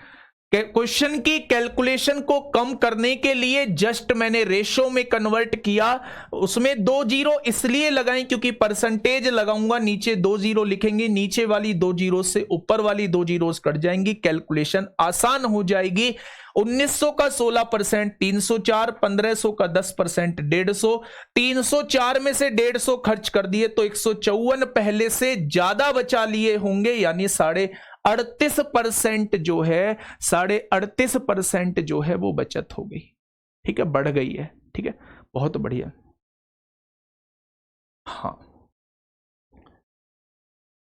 क्वेश्चन की कैलकुलेशन को कम करने के लिए जस्ट मैंने रेशो में कन्वर्ट किया, उसमें 2 जीरो इसलिए लगाई क्योंकि परसेंटेज लगाऊंगा, नीचे 2 जीरो लिखेंगे, नीचे वाली 2 जीरो से ऊपर वाली 2 जीरो कट जाएंगी, कैलकुलेशन आसान हो जाएगी। 1900 का 16% 304, 1500 का 10% 150, 304 में से 150 खर्च कर दिए तो 154 पहले से ज्यादा बचा लिए होंगे, यानी 38.5% जो है 38.5% जो है वो बचत हो गई। ठीक है, बढ़ गई है। ठीक है, बहुत बढ़िया। हाँ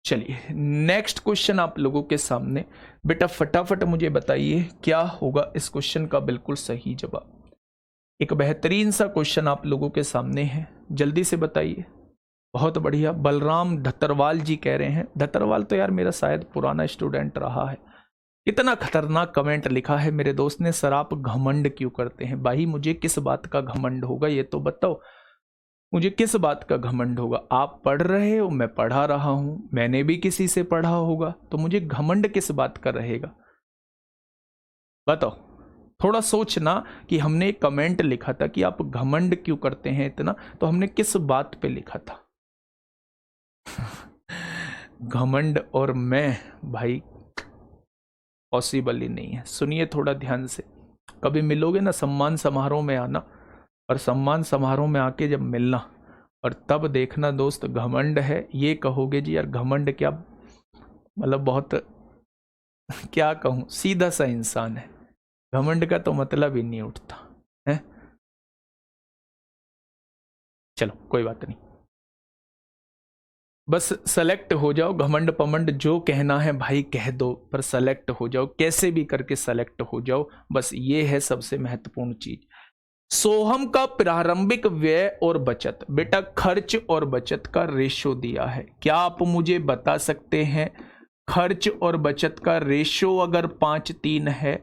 चलिए नेक्स्ट क्वेश्चन आप लोगों के सामने। बेटा फटाफट मुझे बताइए क्या होगा इस क्वेश्चन का बिल्कुल सही जवाब। एक बेहतरीन सा क्वेश्चन आप लोगों के सामने है, जल्दी से बताइए। बहुत बढ़िया, बलराम धतरवाल जी कह रहे हैं। धतरवाल तो यार मेरा शायद पुराना स्टूडेंट रहा है। इतना खतरनाक कमेंट लिखा है मेरे दोस्त ने, सर आप घमंड क्यों करते हैं? भाई मुझे किस बात का घमंड होगा ये तो बताओ, मुझे किस बात का घमंड होगा? आप पढ़ रहे हो, मैं पढ़ा रहा हूं, मैंने भी किसी से पढ़ा होगा, तो मुझे घमंड किस बात का रहेगा? बताओ, थोड़ा सोचना कि हमने एक कमेंट लिखा था कि आप घमंड क्यों करते हैं इतना, तो हमने किस बात पे लिखा था? घमंड और मैं भाई पॉसिबल ही नहीं है। सुनिए थोड़ा ध्यान से, कभी मिलोगे ना सम्मान समारोह में आना, और सम्मान समारोह में आके जब मिलना और तब देखना दोस्त घमंड है, ये कहोगे जी यार घमंड क्या, मतलब बहुत क्या कहूं, सीधा सा इंसान है, घमंड का तो मतलब ही नहीं उठता है। चलो कोई बात नहीं, बस सेलेक्ट हो जाओ, घमंड पमंड जो कहना है भाई कह दो, पर सेलेक्ट हो जाओ, कैसे भी करके सेलेक्ट हो जाओ, बस ये है सबसे महत्वपूर्ण चीज। सोहम का प्रारंभिक व्यय और बचत, बेटा खर्च और बचत का रेशो दिया है, क्या आप मुझे बता सकते हैं? खर्च और बचत का रेशो अगर 5:3 है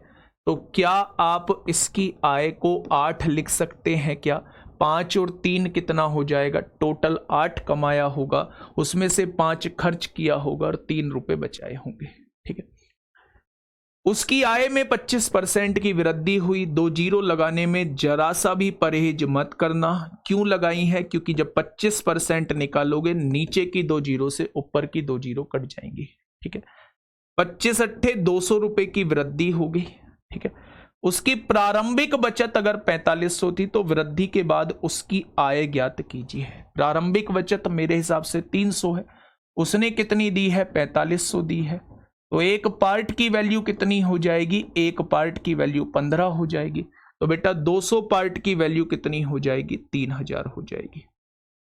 तो क्या आप इसकी आय को 8 लिख सकते हैं क्या? 5 और 3 कितना हो जाएगा? टोटल 8 कमाया होगा, उसमें से 5 खर्च किया होगा और 3 रुपए बचाए होंगे। ठीक है, उसकी आय में 25% की वृद्धि हुई। 2 जीरो लगाने में जरा सा भी परहेज मत करना। क्यों लगाई है? क्योंकि जब 25% निकालोगे नीचे की 2 जीरो से ऊपर की 2 जीरो कट जाएंगी। ठीक है, 25 अट्ठे 200 रुपए की वृद्धि होगी। ठीक है, उसकी प्रारंभिक बचत अगर 4500 थी तो वृद्धि के बाद उसकी आय ज्ञात कीजिए। प्रारंभिक बचत मेरे हिसाब से 300 है, उसने कितनी दी है? 4500 दी है, तो एक पार्ट की वैल्यू कितनी हो जाएगी? एक पार्ट की वैल्यू 15 हो जाएगी, तो बेटा 200 पार्ट की वैल्यू कितनी हो जाएगी? 3000 हो जाएगी।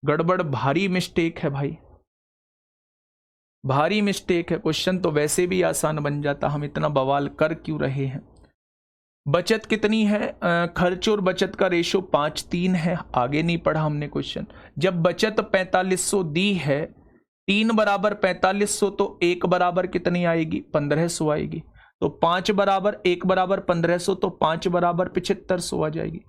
गड़बड़, भारी मिस्टेक है भाई, भारी मिस्टेक है। क्वेश्चन तो वैसे भी आसान बन जाता, हम इतना बवाल कर क्यों रहे हैं? बचत कितनी है? खर्च और बचत का रेशो 5:3 है, आगे नहीं पढ़ा हमने क्वेश्चन। जब बचत 4500 दी है, 3 बराबर 4500, तो 1 बराबर कितनी आएगी? 1500 आएगी। तो 5 बराबर 1 बराबर 1500, तो 5 बराबर 7500 आ जाएगी।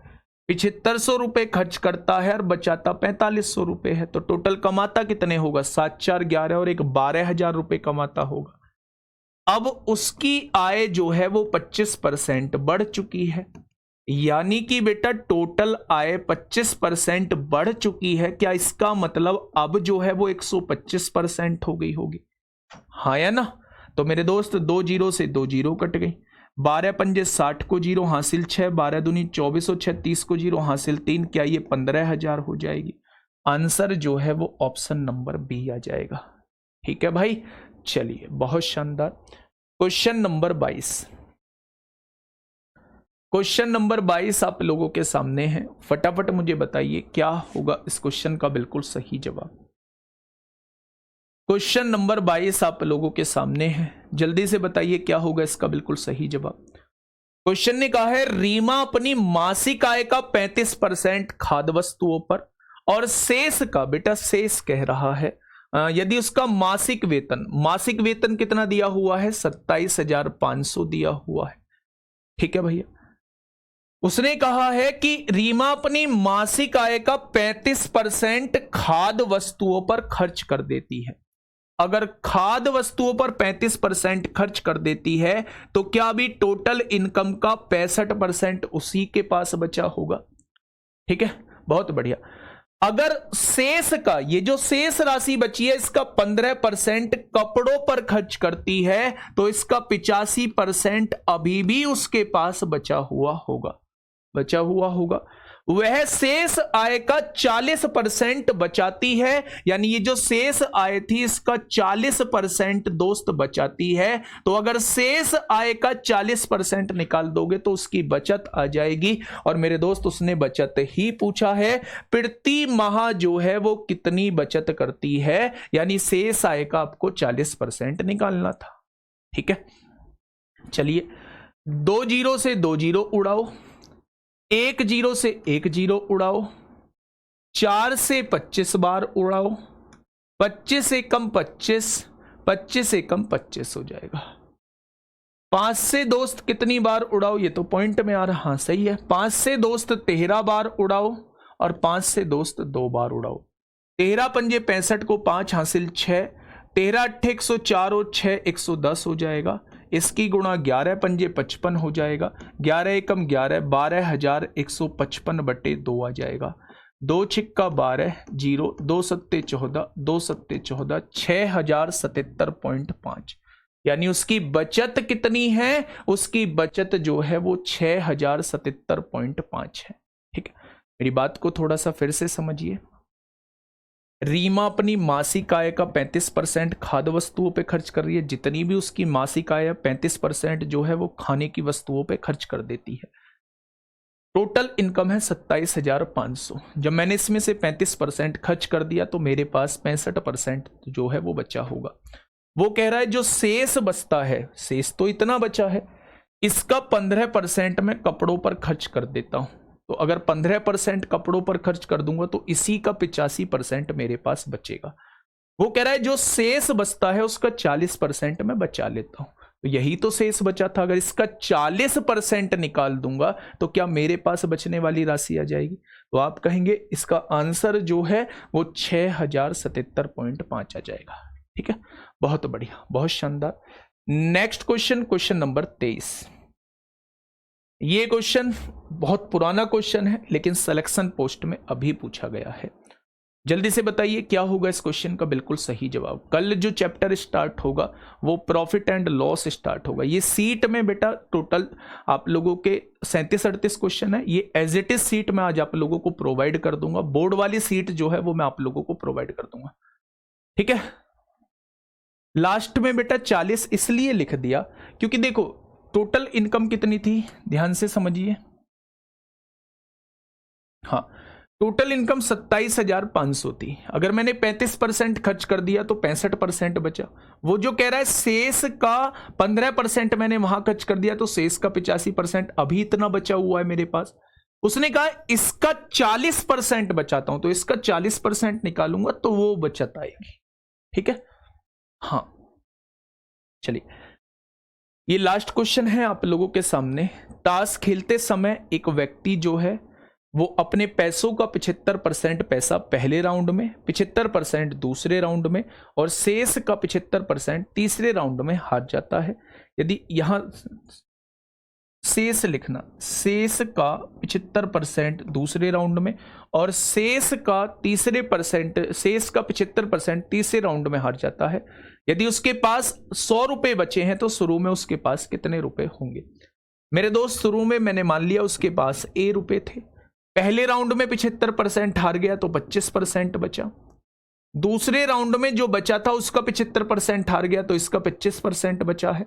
7500 रुपए खर्च करता है और बचाता 4500 रुपए है, तो टोटल कमाता कितने होगा? 7 4 11 और एक 12,000 रुपए कमाता होगा। अब उसकी आय जो है वो 25% बढ़ चुकी है, यानी कि बेटा टोटल आय 25% बढ़ चुकी है। क्या इसका मतलब अब जो है वो 125% हो गई होगी? हाँ या ना? तो मेरे दोस्त 2 जीरो से 2 जीरो कट गई। 12 पंजे 60 को जीरो हासिल 6, 12 दूनी 24 और 36 को जीरो हासिल 3, क्या ये 15,000 हो जाएगी? आंसर जो है वो ऑप्शन नंबर बी आ जाएगा। ठीक है भाई, चलिए बहुत शानदार। क्वेश्चन नंबर 22, क्वेश्चन नंबर 22 आप लोगों के सामने है। फटाफट मुझे बताइए क्या होगा इस क्वेश्चन का बिल्कुल सही जवाब। क्वेश्चन नंबर 22 आप लोगों के सामने है, जल्दी से बताइए क्या होगा इसका बिल्कुल सही जवाब। क्वेश्चन ने कहा है रीमा अपनी मासिक आय का 35% खाद्य वस्तुओं पर और शेष का, बेटा शेष कह रहा है, यदि उसका मासिक वेतन कितना दिया हुआ है? 27,500 दिया हुआ है। ठीक है भैया, उसने कहा है कि रीमा अपनी मासिक आय का 35% खाद्य वस्तुओं पर खर्च कर देती है। अगर खाद्य वस्तुओं पर 35% खर्च कर देती है तो क्या अभी टोटल इनकम का 65% उसी के पास बचा होगा? ठीक है, बहुत बढ़िया। अगर शेष का, ये जो शेष राशि बची है, इसका 15% कपड़ों पर खर्च करती है तो इसका 85% अभी भी उसके पास बचा हुआ होगा। वह शेष आय का 40% बचाती है, यानी ये जो शेष आय थी इसका 40% दोस्त बचाती है। तो अगर शेष आय का 40% निकाल दोगे तो उसकी बचत आ जाएगी। और मेरे दोस्त उसने बचत ही पूछा है, प्रति माह जो है वो कितनी बचत करती है, यानी शेष आय का आपको 40% निकालना था। ठीक है, चलिए 2 जीरो से 2 जीरो उड़ाओ, 1 जीरो से 1 जीरो उड़ाओ, 4 से 25 बार उड़ाओ, 25 से कम 25, 25 से कम 25 हो जाएगा। 5 से दोस्त कितनी बार उड़ाओ, ये तो पॉइंट में आ रहा, हाँ सही है। 5 से दोस्त 13 बार उड़ाओ और 5 से दोस्त 2 बार उड़ाओ। 13 पंजे 65 को 5 हासिल 6, 13 अट्ठे 104 और 6 110 हो जाएगा। इसकी गुणा 11 पंजे 55 हो जाएगा। 11 एकम 11, 12,155 बटे 2 आ जाएगा। 2 छिक्का 12, 0, 2 सत्ते 14, 2 सत्ते 14, 6077.5, यानी उसकी बचत कितनी है? उसकी बचत जो है वो 6077.5 है। ठीक है, मेरी बात को थोड़ा सा फिर से समझिए। रीमा अपनी मासिक आय का 35% खाद्य वस्तुओं पे खर्च कर रही है। जितनी भी उसकी मासिक आय है 35% जो है वो खाने की वस्तुओं पे खर्च कर देती है। टोटल इनकम है 27,500। जब मैंने इसमें से 35% खर्च कर दिया तो मेरे पास 65% जो है वो बचा होगा। वो कह रहा है जो शेष बचता है, शेष तो इतना बचा है, इसका 15% मैं कपड़ों पर खर्च कर देता हूं। तो अगर 15% कपड़ों पर खर्च कर दूंगा तो इसी का 85% मेरे पास बचेगा। वो कह रहा है जो शेष बचता है उसका 40% मैं बचा लेता हूं। तो यही तो शेष बचा था, अगर इसका 40% निकाल दूंगा तो क्या मेरे पास बचने वाली राशि आ जाएगी? तो आप कहेंगे इसका आंसर जो है वो 6077.5 आ जाएगा। ठीक है, बहुत बढ़िया, बहुत शानदार। Next question, question number 23। ये क्वेश्चन बहुत पुराना क्वेश्चन है लेकिन सिलेक्शन पोस्ट में अभी पूछा गया है। जल्दी से बताइए क्या होगा इस क्वेश्चन का बिल्कुल सही जवाब। कल जो चैप्टर स्टार्ट होगा वो प्रॉफिट एंड लॉस स्टार्ट होगा। ये सीट में बेटा टोटल आप लोगों के 37-38 क्वेश्चन है। ये एज इट इज सीट में आज आप लोगों को प्रोवाइड कर दूंगा। बोर्ड वाली सीट जो है वो मैं आप लोगों को प्रोवाइड कर दूंगा। ठीक है, लास्ट में बेटा 40 इसलिए लिख दिया क्योंकि देखो टोटल इनकम कितनी थी, ध्यान से समझिए। हाँ, टोटल इनकम 27,500 थी। अगर मैंने 35% खर्च कर दिया तो 65% बचा। वो जो कह रहा है शेष का 15% मैंने वहां खर्च कर दिया तो शेष का 85% अभी इतना बचा हुआ है मेरे पास। उसने कहा इसका 40% बचाता हूं तो इसका 40% निकालूंगा तो वो बचत आएगी। ठीक है, हाँ चलिए ये लास्ट क्वेश्चन है आप लोगों के सामने। ताश खेलते समय एक व्यक्ति जो है वो अपने पैसों का 75% पैसा पहले राउंड में, 75% दूसरे राउंड में और शेष का 75% तीसरे राउंड में हार जाता है। यदि यहां शेष लिखना, शेष का 75% दूसरे राउंड में और शेष का 75% तीसरे राउंड में हार जाता है। यदि उसके पास 100 रुपए बचे हैं तो शुरू में उसके पास कितने रुपए होंगे? मेरे दोस्त शुरू में मैंने मान लिया उसके पास ए रुपए थे। पहले राउंड में 75% हार गया तो 25% बचा। दूसरे राउंड में जो बचा था उसका 75% हार गया तो इसका 25% बचा है।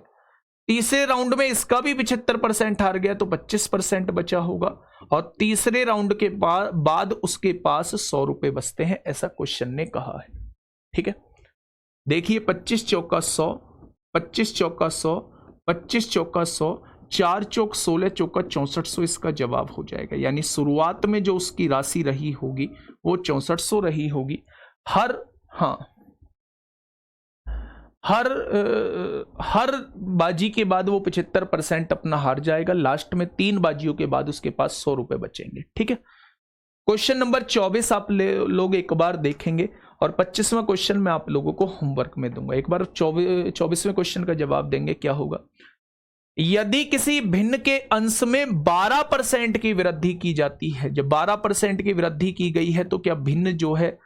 तीसरे राउंड में इसका भी 75% हार गया तो 25% बचा होगा और तीसरे राउंड के बाद उसके पास 100 रुपए बचते हैं, ऐसा क्वेश्चन ने कहा है। ठीक है, देखिए 25 चौका 100, 25 चौका 100, 25 चौका 100, 4 चौक 16, चौका 6400 इसका जवाब हो जाएगा। यानी शुरुआत में जो उसकी राशि रही होगी वो 6400 रही होगी। हर बाजी के बाद वो 75% अपना हार जाएगा। लास्ट में 3 बाजियों के बाद उसके पास 100 रुपए बचेंगे। ठीक है, क्वेश्चन नंबर 24 आप लोग एक बार देखेंगे और 25वां क्वेश्चन मैं आप लोगों को होमवर्क में दूंगा। एक बार 24वें क्वेश्चन का जवाब देंगे। क्या होगा? यदि किसी भिन्न के अंश में 12% की वृद्धि की जाती है, जब 12% की वृद्धि की गई है तो क्या भिन्न जो है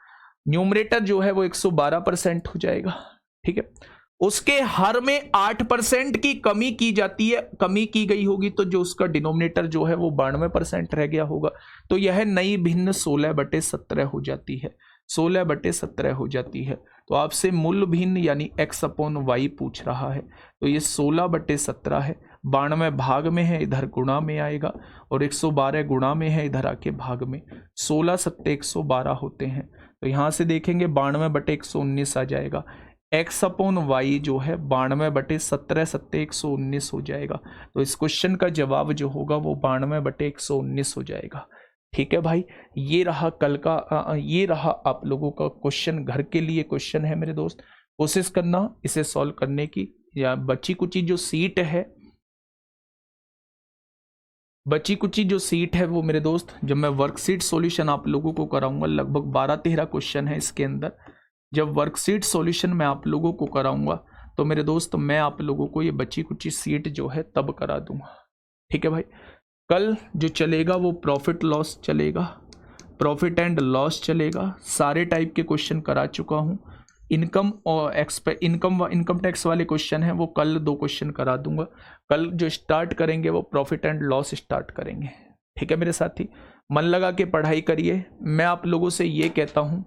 न्यूमरेटर जो है वो 112% हो जाएगा। ठीक है। उसके हर में 8% की कमी की जाती है, कमी की गई होगी तो जो उसका डिनोमिनेटर जो है वो 92% रह गया होगा। तो यह नई भिन्न 16/17 हो जाती है, 16/17 हो जाती है। तो आपसे मूल भिन्न यानी x/y पूछ रहा है, तो ये 16/17 है। 92 भाग में है, इधर गुणा में आएगा, और 112 गुणा में है, इधर आके भाग में। 16 सत्ते 112 होते हैं, तो यहां से देखेंगे 92/119 आ जाएगा। x/y जो है 92/17 सत्ते 119 हो जाएगा। तो इस क्वेश्चन का जवाब जो होगा वो 92/119 हो जाएगा। ठीक है भाई, ये रहा कल का ये रहा आप लोगों का क्वेश्चन, घर के लिए क्वेश्चन है मेरे दोस्त। कोशिश करना इसे सॉल्व करने की, या बची कुची जो सीट है वो मेरे दोस्त, जब मैं वर्कशीट सॉल्यूशन आप लोगों को कराऊंगा, लगभग 12-13 क्वेश्चन है इसके अंदर। जब वर्कशीट सॉल्यूशन मैं आप लोगों को कराऊंगा तो मेरे दोस्त मैं आप लोगों को ये बची कुची सीट जो है तब करा दूंगा। ठीक है भाई, कल जो चलेगा वो प्रॉफिट लॉस चलेगा, प्रॉफिट एंड लॉस चलेगा। सारे टाइप के क्वेश्चन करा चुका हूँ। इनकम और इनकम टैक्स वाले क्वेश्चन हैं वो कल 2 क्वेश्चन करा दूंगा। कल जो स्टार्ट करेंगे वो प्रॉफिट एंड लॉस स्टार्ट करेंगे। ठीक है मेरे साथी, मन लगा के पढ़ाई करिए। मैं आप लोगों से ये कहता हूँ,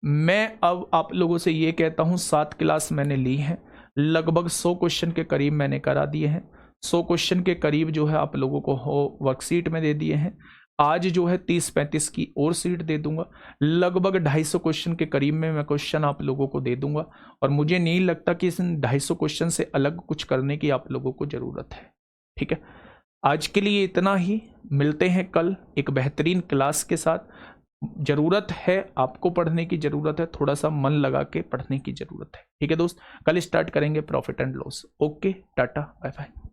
मैं अब आप लोगों से ये कहता हूँ, 7 क्लास मैंने ली है, लगभग 100 क्वेश्चन के करीब मैंने करा दिए हैं। 100 क्वेश्चन के करीब जो है आप लोगों को वर्कशीट में दे दिए हैं। आज जो है 30-35 की और सीट दे दूंगा, लगभग 250 क्वेश्चन के करीब में मैं क्वेश्चन आप लोगों को दे दूंगा। और मुझे नहीं लगता कि इस 250 क्वेश्चन से अलग कुछ करने की आप लोगों को ज़रूरत है। ठीक है, आज के लिए इतना ही, मिलते हैं कल एक बेहतरीन क्लास के साथ। जरूरत है आपको, पढ़ने की जरूरत है, थोड़ा सा मन लगा के पढ़ने की जरूरत है। ठीक है दोस्त, कल स्टार्ट करेंगे profit and loss. Okay, tata bye bye.